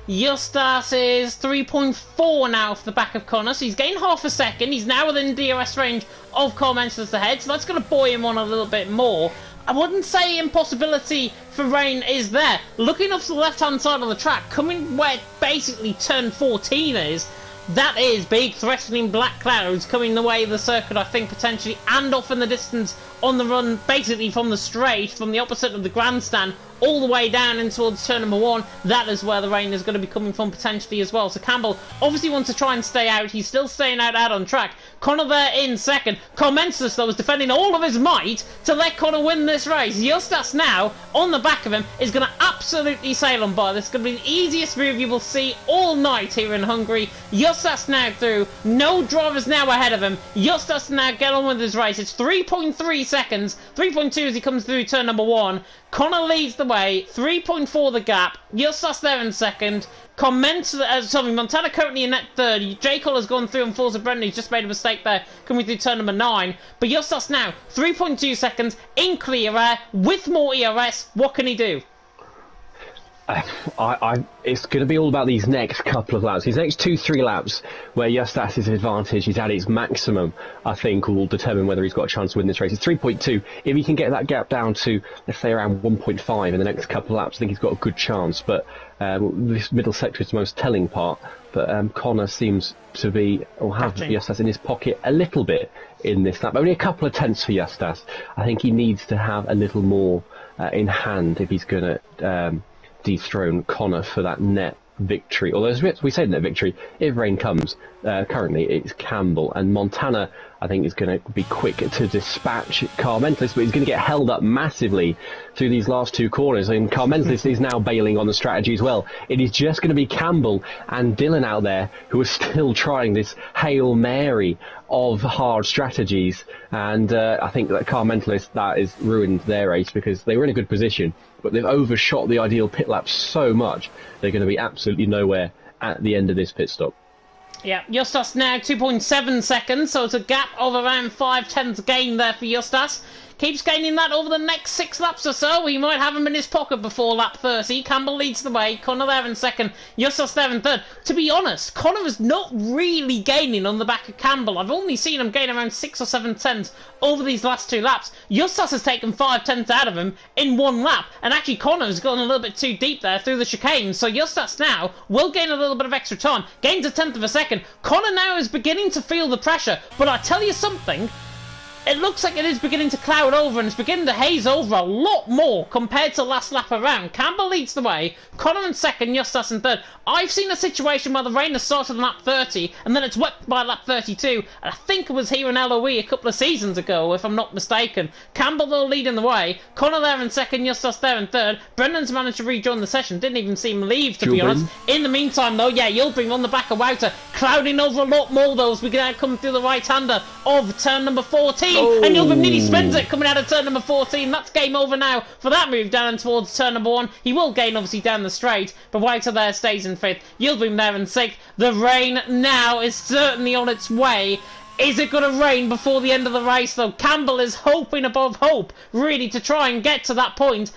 Justas is 3.4 now off the back of Connor, so he's gained half a second. He's now within DRS range of Carl Mentzler's ahead, so that's going to buoy him on a little bit more. I wouldn't say impossibility for rain is there. Looking off to the left-hand side of the track, coming where basically turn 14 is, that is big threatening black clouds coming the way of the circuit, I think, potentially, and off in the distance on the run, basically from the straight, from the opposite of the grandstand, all the way down in towards turn number 1. That is where the rain is going to be coming from potentially as well. So Campbell obviously wants to try and stay out. He's still staying out on track. Connor there in second. Carl Mentzler, though, is defending all of his might to let Connor win this race. Justas now, on the back of him, is going to absolutely sail on by. This is going to be the easiest move you will see all night here in Hungary. Justas now through. No drivers now ahead of him. Justas now get on with his race. It's 3.3 seconds. 3.2 as he comes through turn number 1. Connor leads the way, 3.4 the gap. Justas there in second. Montana currently in that third. J. Cole has gone through and falls to Brendan. He's just made a mistake there coming through turn number 9. But Justas now, 3.2 seconds in clear air with more ERS. What can he do? It's going to be all about these next couple of laps. These next 2-3 laps where Justas' advantage is at its maximum, I think, will determine whether he's got a chance to win this race. It's 3.2. If he can get that gap down to, let's say, around 1.5 in the next couple of laps, I think he's got a good chance. But this middle sector is the most telling part. But Connor seems to be, or have Justas in his pocket a little bit in this lap. Only a couple of tenths for Justas. I think he needs to have a little more in hand if he's going to dethrone Connor for that net victory. Although, as we say net victory, if rain comes, currently it's Campbell, and Montana, I think, is going to be quick to dispatch Carl Mentelis, but he's going to get held up massively through these last 2 corners, and Carl Mentelis is now bailing on the strategy as well. It is just going to be Campbell and Dylan out there who are still trying this Hail Mary of hard strategies, and I think that Carl Mentelis, that has ruined their race because they were in a good position, but they've overshot the ideal pit lap so much, they're going to be absolutely nowhere at the end of this pit stop. Yeah, Justas now 2.7 seconds, so it's a gap of around 5/10 gain there for Justas. Keeps gaining that over the next 6 laps or so. He might have him in his pocket before lap 30. Campbell leads the way. Connor there in second. Justas there in third. To be honest, Connor is not really gaining on the back of Campbell. I've only seen him gain around 6 or 7 tenths over these last 2 laps. Justas has taken 5 tenths out of him in 1 lap. And actually, Connor has gone a little bit too deep there through the chicane. So Justas now will gain a little bit of extra time. Gains a tenth of a second. Connor now is beginning to feel the pressure. But I tell you something, it looks like it is beginning to cloud over and it's beginning to haze over a lot more compared to last lap around. Campbell leads the way, Connor in second, Justas in third. I've seen a situation where the rain has started on lap 30 and then it's wet by lap 32, and I think it was here in LOE a couple of seasons ago, if I'm not mistaken. Campbell though leading the way, Connor there in second, Justas there in third. Brendan's managed to rejoin the session, didn't even see him leave, to be honest. In the meantime though, yeah, Yilbring on the back of Wouter, clouding over a lot more though as we can now come through the right-hander of turn number 14. Oh. And Yilbring nearly spends it coming out of turn number 14. That's game over now for that move down towards turn number 1. He will gain obviously down the straight, but Wouter there stays in 5th. Yilbring there in 6th. The rain now is certainly on its way. Is it going to rain before the end of the race though? Campbell is hoping above hope really to try and get to that point.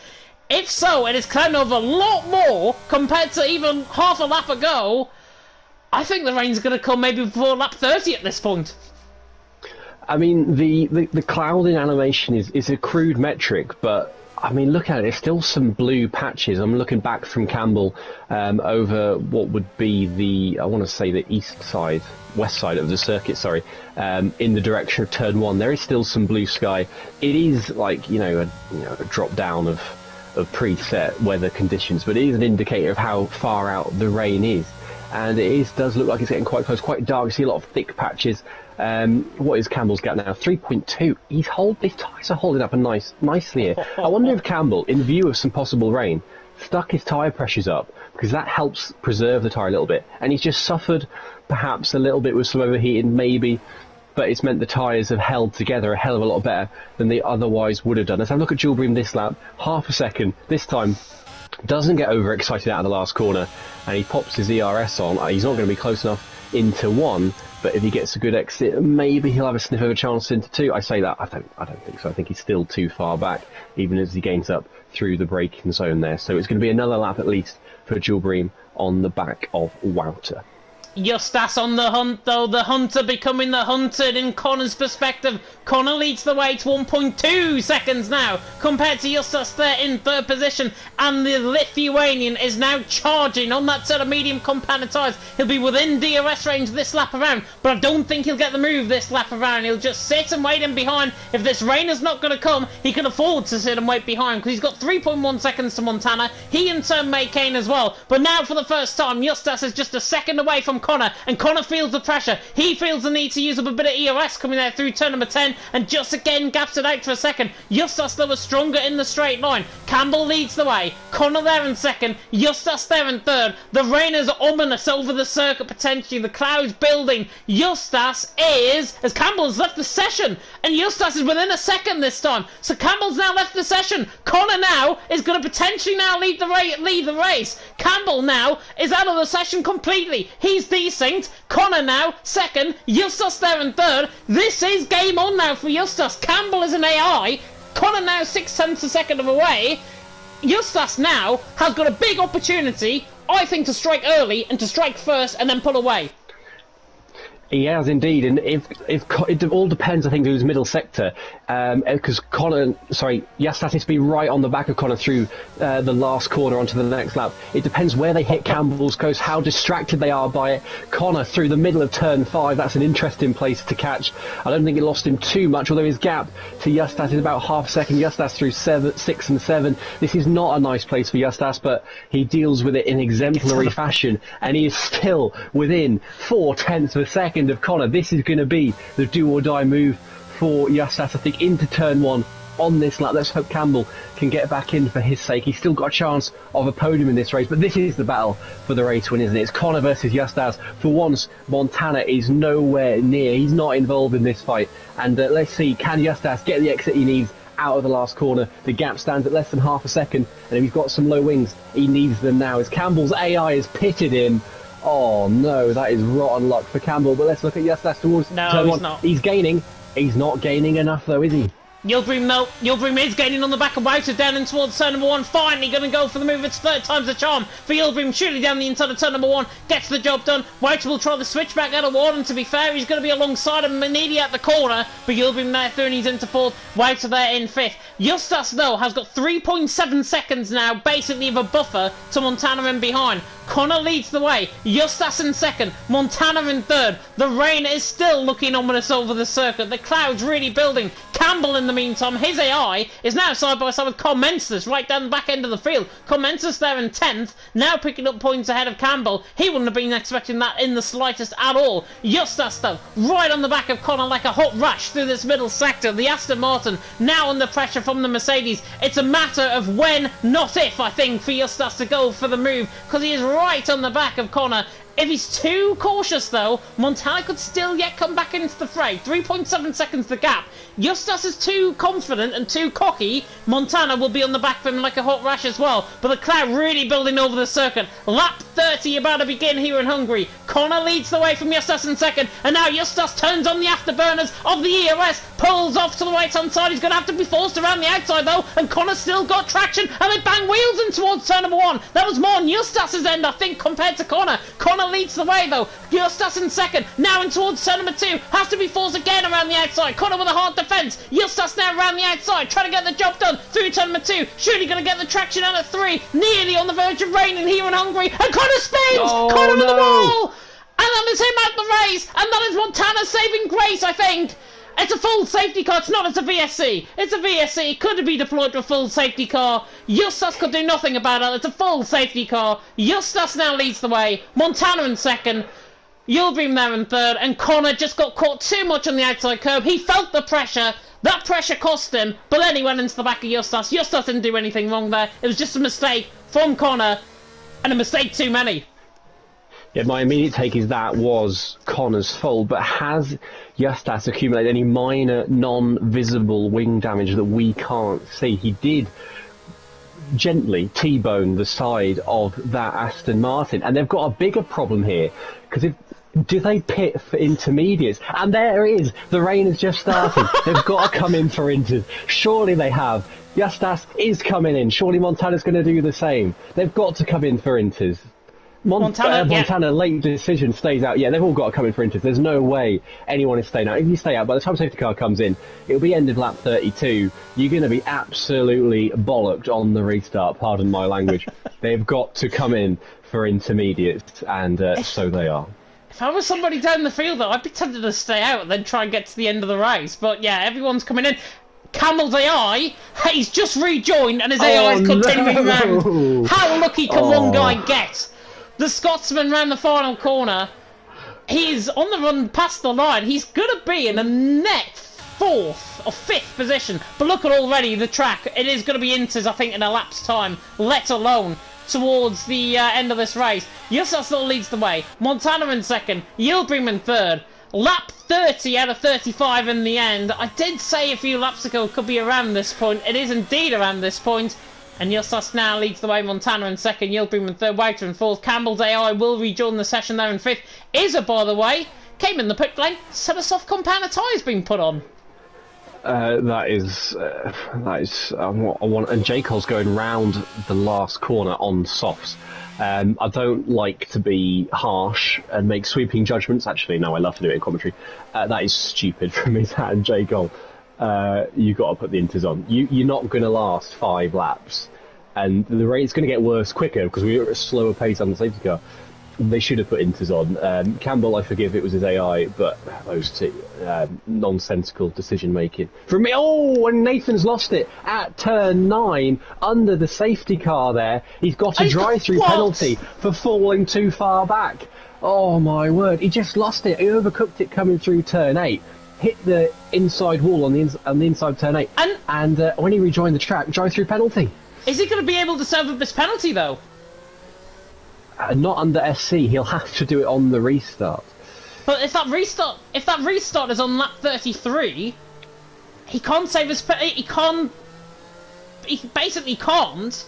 If so, it is clouding over a lot more compared to even half a lap ago. I think the rain's going to come maybe before lap 30 at this point. I mean, the clouding animation is a crude metric, but I mean, look at it. There's still some blue patches. I'm looking back from Campbell over what would be I want to say the west side of the circuit, sorry, in the direction of turn 1. There is still some blue sky. It is like, a drop down of preset weather conditions, but it is an indicator of how far out the rain is. And it does look like it's getting quite close, quite dark. You see a lot of thick patches. What is Campbell's gap now? 3.2. His tyres are holding up nicely here. I wonder if Campbell, in view of some possible rain, stuck his tyre pressures up, because that helps preserve the tyre a little bit. And he's just suffered perhaps a little bit with some overheating, maybe, but it's meant the tyres have held together a hell of a lot better than they otherwise would have done. Let's have a look at Gilbream this lap. Half a second. This time, doesn't get overexcited out of the last corner, and he pops his ERS on. He's not going to be close enough into 1, but if he gets a good exit, maybe he'll have a sniff of a chance into 2. I say that, I don't think so. I think he's still too far back, even as he gains up through the braking zone there. So it's going to be another lap at least for Gilbream on the back of Wouter. Justas on the hunt though, the hunter becoming the hunted in Connor's perspective. Connor leads the way to 1.2 seconds now compared to Justas there in 3rd position, and the Lithuanian is now charging on that set of medium compounded tyres. He'll be within DRS range this lap around, but I don't think he'll get the move this lap around. He'll just sit and wait in behind. If this rain is not going to come, he can afford to sit and wait behind because he's got 3.1 seconds to Montana. He in turn may Kane as well, but now for the first time Justas is just a second away from Connor, and Connor feels the pressure. He feels the need to use up a bit of ERS coming there through turn number 10, and just again gaps it out for a second. Justas though was stronger in the straight line. Campbell leads the way, Connor there in second, Justas there in third. The rain is ominous over the circuit potentially, the clouds building. Justas is, as Campbell's left the session, and Eustace is within a second this time. So Campbell's now left the session. Connor now is going to potentially now lead the race. Campbell now is out of the session completely. He's desynced. Connor now second. Eustace there in third. This is game on now for Eustace. Campbell is an AI. Connor now 6/10 a second away. Eustace now has got a big opportunity, I think, to strike early and to strike first and then pull away. He has indeed, and if it all depends, I think, who's middle sector, because Eustace needs to be right on the back of Connor through the last corner onto the next lap. It depends where they hit Campbell's coast, how distracted they are by it. Connor through the middle of turn 5, that's an interesting place to catch. I don't think it lost him too much, although his gap to Eustace is about half a second. Eustace through 6 and 7. This is not a nice place for Eustace, but he deals with it in exemplary fashion, and he is still within 0.4 of a second of Connor. This is going to be the do or die move for Eustace, I think, into turn 1 on this lap. Let's hope Campbell can get back in for his sake. He's still got a chance of a podium in this race, but this is the battle for the race win, isn't it? It's Connor versus Eustace. For once, Montana is nowhere near. He's not involved in this fight, and let's see, can Eustace get the exit he needs out of the last corner? The gap stands at less than half a second, and if he's got some low wings, he needs them now as Campbell's AI is pitted in. Oh no, that is rotten luck for Campbell, but let's look at Eustace towards turn 1. Not. He's gaining. He's not gaining enough though, is he? Yildirim is gaining on the back of Wouter down in towards turn number 1. Finally going to go for the move. It's third time's the charm for Yildirim. Surely down the inside of turn number 1. Gets the job done. Wouter will try the switch back out of 1. And to be fair, he's going to be alongside him. Manidi at the corner. But Yildirim there through and he's into 4th. Wouter there in 5th. Eustace, though, has got 3.7 seconds now, basically of a buffer to Montana in behind. Connor leads the way. Eustace in 2nd. Montana in 3rd. The rain is still looking ominous over the circuit. The clouds really building. Campbell, in the meantime, his AI is now side by side with Comensus right down the back end of the field. Comensus there in 10th, now picking up points ahead of Campbell. He wouldn't have been expecting that in the slightest at all. Eustace, though, right on the back of Connor like a hot rush through this middle sector. The Aston Martin now under pressure from the Mercedes. It's a matter of when, not if, I think, for Eustace to go for the move, because he is right on the back of Connor. If he's too cautious, though, Montana could still yet come back into the fray. 3.7 seconds the gap. Eustace is too confident and too cocky. Montana will be on the back of him like a hot rash as well. But the cloud really building over the circuit. Lap 30 about to begin here in Hungary. Connor leads the way from Eustace in 2nd. And now Eustace turns on the afterburners of the EOS. Pulls off to the right-hand side. He's going to have to be forced around the outside, though. And Connor still got traction. And they bang wheels in towards turn number 1. That was more on Eustace's end, I think, compared to Connor. Connor leads the way, though. Eustace in 2nd. Now in towards turn number 2. Has to be forced again around the outside. Connor with a hard defence. Eustace now around the outside. Trying to get the job done. Through turn number 2. Surely going to get the traction out at 3. Nearly on the verge of raining here in Hungary. And Connor spins! Oh, Connor with no. the wall! And that is him out the race. And that is Montana saving grace, I think. It's a full safety car. It's not. It's a VSC. It's a VSC. It could be deployed to a full safety car. Eustace could do nothing about it. It's a full safety car. Eustace now leads the way. Montana in 2nd. Yildirim there in 3rd. And Connor just got caught too much on the outside curb. He felt the pressure. That pressure cost him. But then he went into the back of Eustace. Eustace didn't do anything wrong there. It was just a mistake from Connor. And a mistake too many. Yeah, my immediate take is that was Connor's fault, but has Eustace accumulated any minor non-visible wing damage that we can't see? He did gently T-bone the side of that Aston Martin, and they've got a bigger problem here, because do they pit for intermediates? And there it is, the rain has just started. They've got to come in for inters. Surely they have. Eustace is coming in. Surely Montana's going to do the same. They've got to come in for inters. Montana, late decision, stays out. Yeah, they've all got to come in for inters. There's no way anyone is staying out. If you stay out, by the time safety car comes in, it'll be end of lap 32. You're going to be absolutely bollocked on the restart, pardon my language. They've got to come in for intermediates, and so they are. If I was somebody down the field, though, I'd be tempted to stay out and then try and get to the end of the race. But yeah, everyone's coming in. Campbell's AI, he's just rejoined, and his AI is continuing round. How lucky can one guy get? The Scotsman round the final corner. He's on the run past the line. He's going to be in a net 4th or 5th position. But look at already the track. It is going to be inters, I think, in a lap's time, let alone towards the end of this race. Eustace still leads the way. Montana in 2nd. Yildirim in 3rd. Lap 30 out of 35 in the end. I did say a few laps ago it could be around this point. It is indeed around this point. And Justas now leads the way. Montana in second, Yildirim in third, Wouter in fourth. Campbell's AI will rejoin the session there in fifth. Izza, by the way, came in the pit lane. Set a soft compound tyres being put on. That is what I want. And J. Cole's going round the last corner on softs. I don't like to be harsh and make sweeping judgments. Actually, no, I love to do it in commentary. That is stupid from me, that and J. Cole. You've got to put the inters on. You're not going to last 5 laps. And the rate's going to get worse quicker because we were at a slower pace on the safety car. They should have put inters on. Campbell, I forgive, it was his AI, but those two, nonsensical decision making. From me, and Nathan's lost it at turn 9 under the safety car there. He's got a drive-through penalty for falling too far back. Oh my word, he just lost it. He overcooked it coming through turn 8. Hit the inside wall on the inside turn 8. And when he rejoined the track, drive-through penalty. Is he going to be able to serve up this penalty, though? Not under SC. He'll have to do it on the restart. But if that restart is on lap 33, he can't save his. He basically can't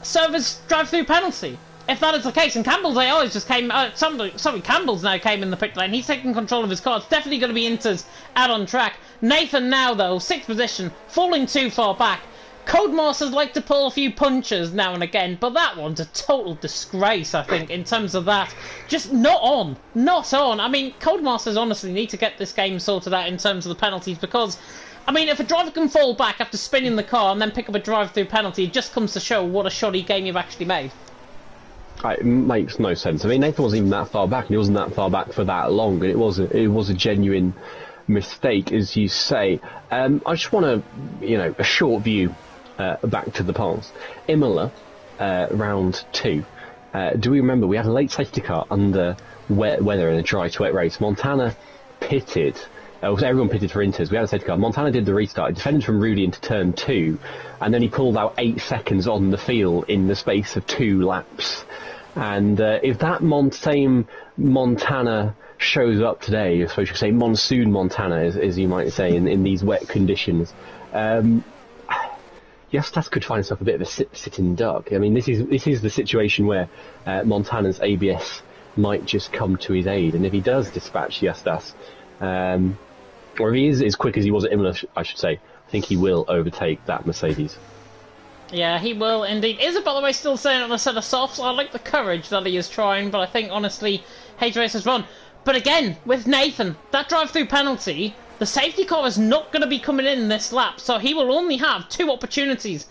serve his drive-through penalty. If that is the case, and Campbell's AI just came. Campbell's now came in the pit lane. He's taking control of his car. It's definitely going to be Inters out on track. Nathan now though, 6th position, falling too far back. Codemasters like to pull a few punches now and again, but that one's a total disgrace, I think, in terms of that. Just not on. I mean, Codemasters honestly need to get this game sorted out in terms of the penalties, because, I mean, if a driver can fall back after spinning the car and then pick up a drive-through penalty, it just comes to show what a shoddy game you've actually made. It makes no sense. I mean, Nathan wasn't even that far back, and he wasn't that far back for that long, and it was a genuine mistake, as you say. I just want to, a short view back to the past. Imola, round 2. Do we remember we had a late safety car under wet weather in a dry to wet race? Montana pitted. Everyone pitted for Inters. We had a safety car. Montana did the restart. He defended from Rudy into turn 2, and then he pulled out 8 seconds on the field in the space of 2 laps. And if that same Montana shows up today, I suppose you could say monsoon Montana, as you might say, in these wet conditions, Justas could find himself a bit of a sitting duck. I mean, this is the situation where Montana's ABS might just come to his aid, and if he does dispatch Justas, or if he is as quick as he was at Imola, I should say, I think he will overtake that Mercedes. Yeah, he will indeed. Is it, by the way, still saying on a set of softs? I like the courage that he is trying, but I think, honestly, H Race has run. But again, with Nathan, that drive-through penalty, the safety car is not going to be coming in this lap, so he will only have 2 opportunities.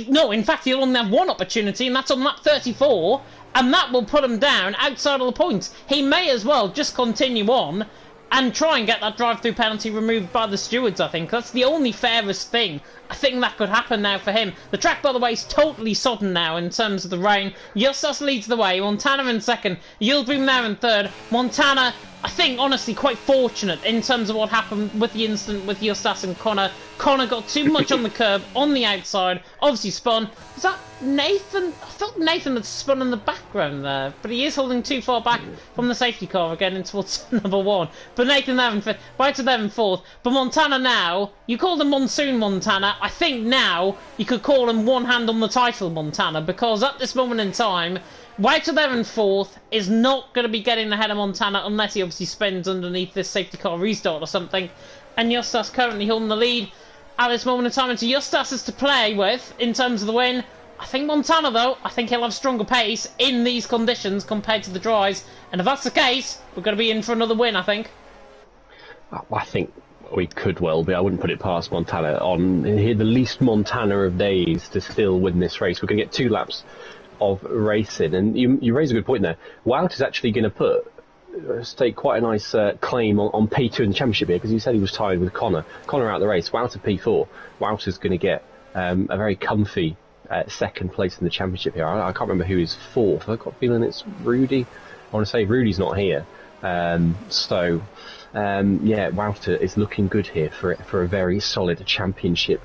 No, in fact, he'll only have 1 opportunity, and that's on lap 34, and that will put him down outside of the points. He may as well just continue on and try and get that drive-through penalty removed by the stewards, I think. That's the only fairest thing I think that could happen now for him. The track, by the way, is totally sodden now in terms of the rain. Justas leads the way. Montana in second. Yildirim there in third. Montana, I think, honestly, quite fortunate in terms of what happened with the incident with Justas and Connor. Connor got too much on the curb, on the outside, obviously spun. Was that Nathan? I thought Nathan had spun in the background there, but he is holding too far back from the safety car again in towards number 1. But Nathan there in fifth, Wouter there in fourth. But Montana now, you called him Monsoon Montana. I think now you could call him one hand on the title Montana, because at this moment in time, Wouter there in fourth is not going to be getting ahead of Montana unless he obviously spins underneath this safety car restart or something. And Justas currently holding the lead at this moment in time. And to Justas is to play with in terms of the win. I think Montana, though, I think he'll have stronger pace in these conditions compared to the dries. And if that's the case, we're going to be in for another win, I think. I think we could well be. I wouldn't put it past Montana on here, the least Montana of days to still win this race. We're going to get 2 laps of racing, and you raise a good point there. Wout is actually going to stake quite a nice claim on P2 in the championship here, because he said he was tied with Connor out of the race. Wout to P4. Wout is going to get a very comfy second place in the championship here. I can't remember who is 4th. I've got a feeling it's Rudy. I want to say Rudy's not here, Wouter is looking good here for a very solid championship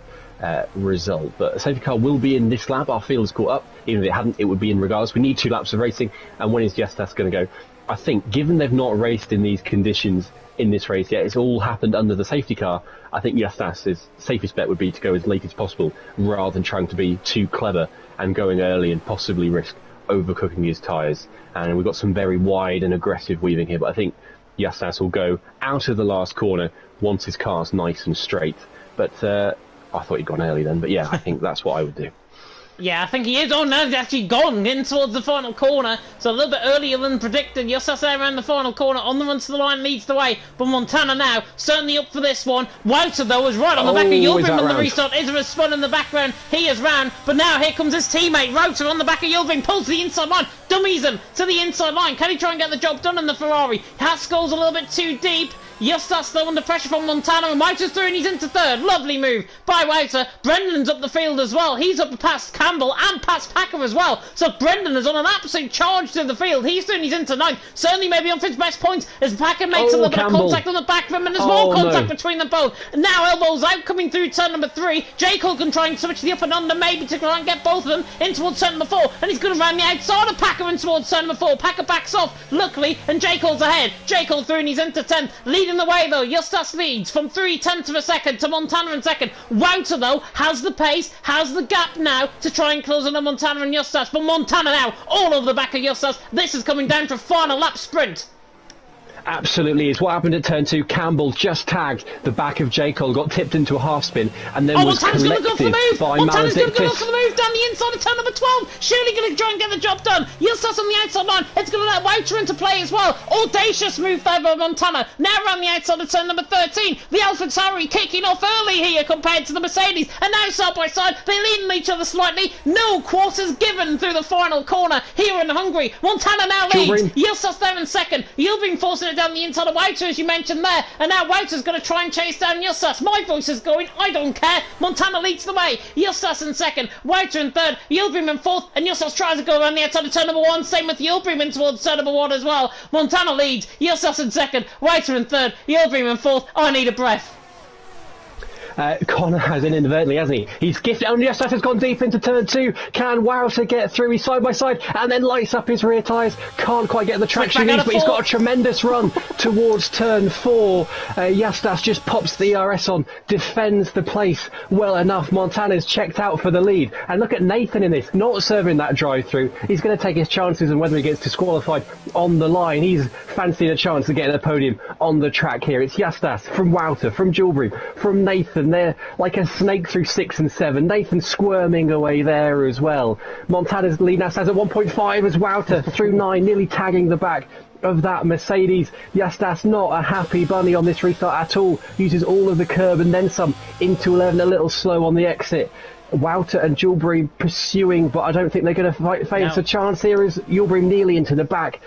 result. But a safety car will be in this lap. Our field is caught up. Even if it hadn't, it would be in regardless. We need 2 laps of racing. And when is Justas going to go? I think, given they've not raced in these conditions in this race yet, it's all happened under the safety car. I think Justas's safest bet would be to go as late as possible, rather than trying to be too clever and going early and possibly risk overcooking his tyres. And we've got some very wide and aggressive weaving here, but I think Justas will go out of the last corner once his car's nice and straight. But I thought he'd gone early then, but yeah, I think that's what I would do. Yeah, I think he is. Oh no, he's actually gone in towards the final corner. So a little bit earlier than predicted. Justas there around the final corner. On the run to the line, leads the way. But Montana now certainly up for this one. Wouter though is right on the back of Yildirim on the restart. Isra spun in the background. He is round. But now here comes his teammate. Wouter on the back of Yildirim. Pulls to the inside line. Dummies him to the inside line. Can he try and get the job done in the Ferrari? Haskell's a little bit too deep. Justas though under pressure from Montana, and Wouter's through and he's into third. Lovely move by Wouter. Brendan's up the field as well. He's up past Campbell and past Packer as well. So Brendan is on an absolute charge through the field. He's through and he's into ninth. Certainly maybe on for his best points as Packer makes a little bit of contact on the back of him, and there's more contact between them both. And now elbows out coming through turn number 3. J. Cole can try and switch the up and under maybe to try and get both of them in towards turn number 4. And he's going to run the outside of Packer in towards turn number 4. Packer backs off, luckily, and J. Cole's ahead. J. Cole through and he's into 10th. Leading the way though, Justas leads from 3/10 of a second to Montana in second. Wouter though has the pace, has the gap now to try and close in on Montana and Justas. But Montana now all over the back of Justas. This is coming down to a final lap sprint. Absolutely is. What happened at turn 2? Campbell just tagged the back of J. Cole, got tipped into a half spin, and then was collected by Montana's going to go Maledictus. for the move down the inside of turn number 12. Surely going to try and get the job done. Justas on the outside line. It's going to let Wouter into play as well. Audacious move there by Montana. Now around the outside of turn number 13. The Alfa Tauri kicking off early here compared to the Mercedes. And now side by side, they lean on each other slightly. No quarters given through the final corner here in Hungary. Montana now leads. Justas there in second. Yildirim forcing it down the inside of Wouter, as you mentioned there, and now Wouter's going to try and chase down Justas. My voice is going, I don't care. Montana leads the way. Justas in second, Wouter in third, Yildirim in fourth, and Justas tries to go around the outside of turn number 1. Same with Yildirim in towards turn number 1 as well. Montana leads, Justas in second, Wouter in third, Yildirim in fourth. I need a breath. Connor has inadvertently, hasn't he? He's gifted. Oh, Justas has gone deep into turn 2. Can Wouter get through? He's side by side and then lights up his rear tyres. Can't quite get the traction he needs, but he's got a tremendous run towards turn 4. Justas just pops the ERS on, defends the place well enough. Montana's checked out for the lead. And look at Nathan in this, not serving that drive through. He's going to take his chances, and whether he gets disqualified on the line, he's fancying a chance to get a podium on the track here. It's Justas from Wouter, from Yildirim, from Nathan. They're like a snake through 6 and 7. Nathan squirming away there as well. Montana's lead now stands at 1.5 as Wouter through 9, nearly tagging the back of that Mercedes. Justas not a happy bunny on this restart at all. Uses all of the curb and then some into 11, a little slow on the exit. Wouter and Yildirim pursuing, but I don't think they're going to face a chance here as Yildirim nearly into the back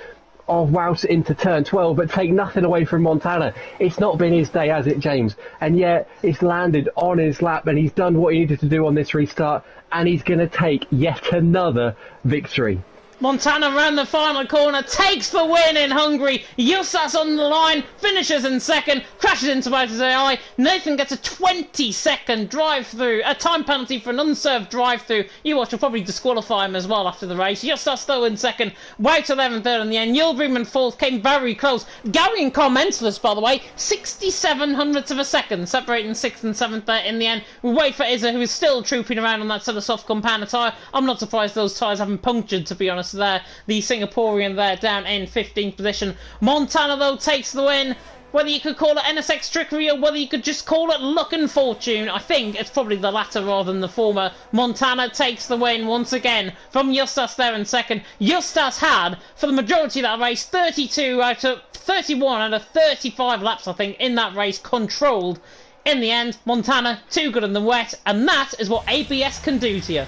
of Wouter into turn 12, but take nothing away from Montana. It's not been his day, has it, James? And yet it's landed on his lap, and he's done what he needed to do on this restart, and he's going to take yet another victory. Montana round the final corner, takes the win in Hungary. Justas on the line, finishes in second, crashes into Wouter's AI. Nathan gets a 20-second drive-through, a time penalty for an unserved drive-through. You watch, will probably disqualify him as well after the race. Justas though in second, Wouter 11th in the end. Yildirim in fourth, came very close. Gary and Carmentalus, by the way, 67 hundredths of a second, separating 6th and 7th there in the end. We wait for Izza, who is still trooping around on that sort of soft compound tyre. I'm not surprised those tyres haven't punctured, to be honest. There, the Singaporean there down in 15th position. Montana though takes the win. Whether you could call it NSX trickery or whether you could just call it luck and fortune, I think it's probably the latter rather than the former. Montana takes the win once again from Justas there in second. Justas had, for the majority of that race, 31 out of 35 laps, I think, in that race controlled. In the end, Montana, too good in the wet, and that is what ABS can do to you.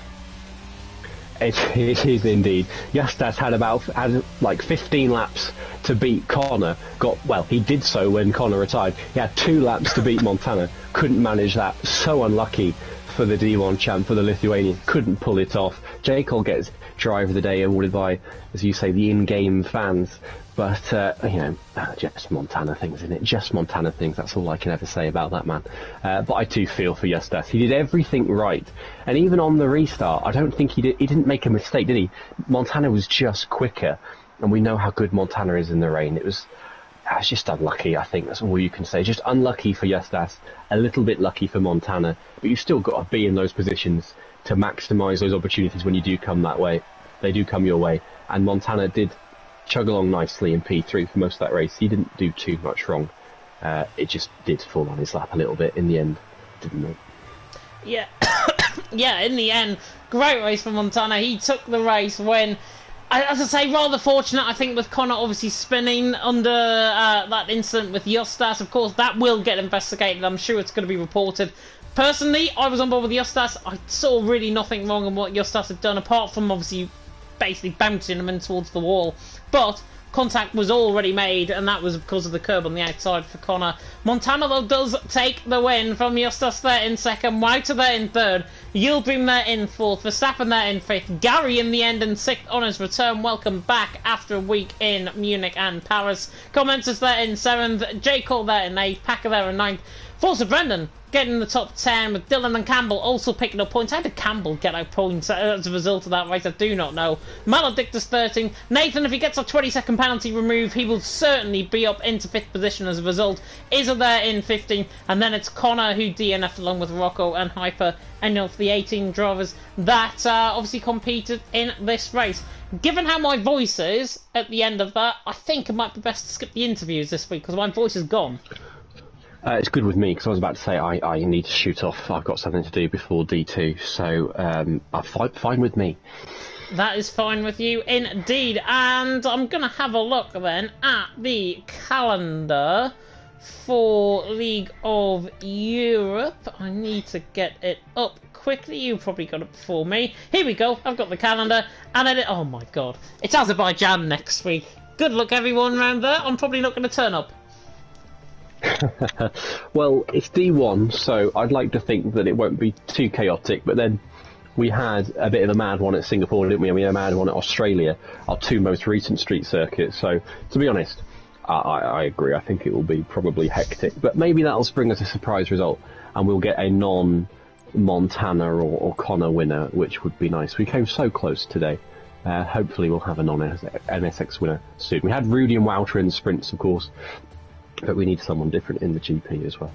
It is indeed. Justas had like 15 laps to beat Connor. He did so when Connor retired. He had 2 laps to beat Montana. Couldn't manage that. So unlucky for the D1 champ, for the Lithuanian. Couldn't pull it off. J. Cole gets driver of the day awarded by, as you say, the in-game fans. But, just Montana things, isn't it? Just Montana things. That's all I can ever say about that man. But I do feel for Justas. He did everything right. And even on the restart, I don't think he didn't make a mistake, did he? Montana was just quicker. and we know how good Montana is in the rain. It's just unlucky, I think. That's all you can say. Just unlucky for Justas, a little bit lucky for Montana, but you've still got to be in those positions to maximise those opportunities when you do come that way. They do come your way, and Montana did chug along nicely in P3 for most of that race. He didn't do too much wrong. It just did fall on his lap a little bit in the end, didn't it? Yeah, yeah. In the end, great race for Montana. He took the race when, as I say, rather fortunate. I think with Connor obviously spinning under that incident with Justas. Of course, that will get investigated. I'm sure it's going to be reported. Personally, I was on board with Justas. I saw really nothing wrong in what Justas had done, apart from obviously basically bouncing him in towards the wall. But contact was already made, and that was because of the curb on the outside for Connor. Montana, though, does take the win from Justas there in second, Wouter there in third, Yildirim there in fourth, Verstappen there in fifth, Gary in the end in sixth on his return. Welcome back after a week in Munich and Paris. Commenters there in seventh, J. Cole there in eighth, Packer there in ninth. Forza Brendan getting the top 10 with Dylan and Campbell also picking up points. How did Campbell get out points as a result of that race? I do not know. Maledictus 13. Nathan, if he gets a 20-second penalty removed, he will certainly be up into 5th position as a result. Izza there in 15. And then it's Connor who DNF'd along with Rocco and Hyper, and of the 18 drivers that obviously competed in this race. Given how my voice is at the end of that, I think it might be best to skip the interviews this week because my voice is gone. It's good with me because I was about to say I need to shoot off. I've got something to do before D2, so fine with me. That is fine with you indeed. And I'm going to have a look then at the calendar for League of Europe. I need to get it up quickly. You probably got it before me. Here we go. I've got the calendar, and oh my god, it's Azerbaijan next week. Good luck everyone around there. I'm probably not going to turn up. Well, it's D1, so I'd like to think that it won't be too chaotic, but then we had a bit of a mad one at Singapore, didn't we? And we had a mad one at Australia, our two most recent street circuits. So, to be honest, I agree. I think it will be probably hectic, but maybe that'll bring us a surprise result, and we'll get a non-Montana or Connor winner, which would be nice. We came so close today. Hopefully we'll have a non-MSX winner soon. We had Rudy and Wouter in the sprints, of course, but we need someone different in the GP as well.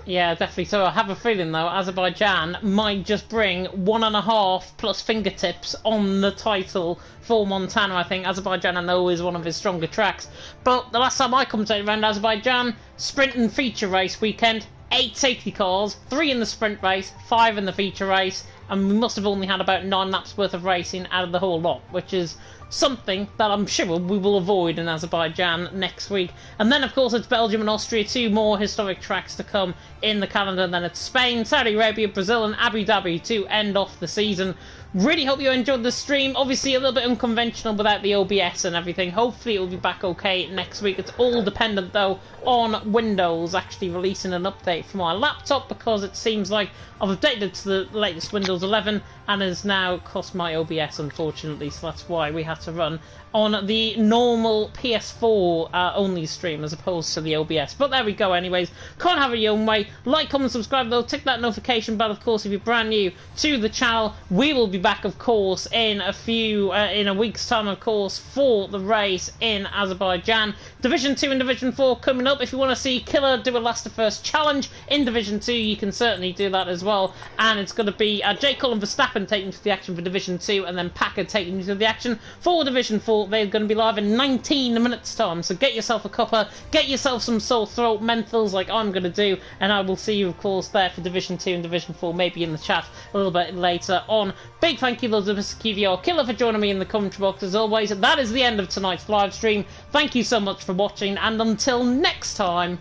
Yeah, definitely. So I have a feeling, though, Azerbaijan might just bring 1.5 plus fingertips on the title for Montana. I think Azerbaijan, I know, is one of his stronger tracks. But the last time I commentated around Azerbaijan, sprint and feature race weekend, 8 safety cars, 3 in the sprint race, 5 in the feature race, and we must have only had about 9 laps worth of racing out of the whole lot, which is something that I'm sure we will avoid in Azerbaijan next week. And then, of course, it's Belgium and Austria, 2 more historic tracks to come in the calendar. And then it's Spain, Saudi Arabia, Brazil and Abu Dhabi to end off the season. Really hope you enjoyed the stream. Obviously a little bit unconventional without the OBS and everything. Hopefully it will be back okay next week. It's all dependent though on Windows actually releasing an update for my laptop, because it seems like I've updated to the latest Windows 11 and has now cost my OBS, unfortunately. So that's why we have to run on the normal PS4 only stream as opposed to the OBS. But there we go anyways. Can't have it your own way. Like, comment, subscribe though. Tick that notification bell, of course, if you're brand new to the channel. We will be back, of course, in a week's time, of course, for the race in Azerbaijan. Division 2 and Division 4 coming up. If you want to see Killer do a last to first challenge in Division 2, you can certainly do that as well. And it's going to be J. Cole and Verstappen taking to the action for Division 2, and then Packer taking to the action for Division 4. They're going to be live in 19 minutes time, so get yourself a cuppa, get yourself some sore throat menthols like I'm going to do, and I will see you, of course, there for Division 2 and Division 4, maybe in the chat a little bit later on. Big thank you, loads of Mr. QVR Killer, for joining me in the commentary box as always. That is the end of tonight's live stream. Thank you so much for watching, and until next time,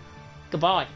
goodbye.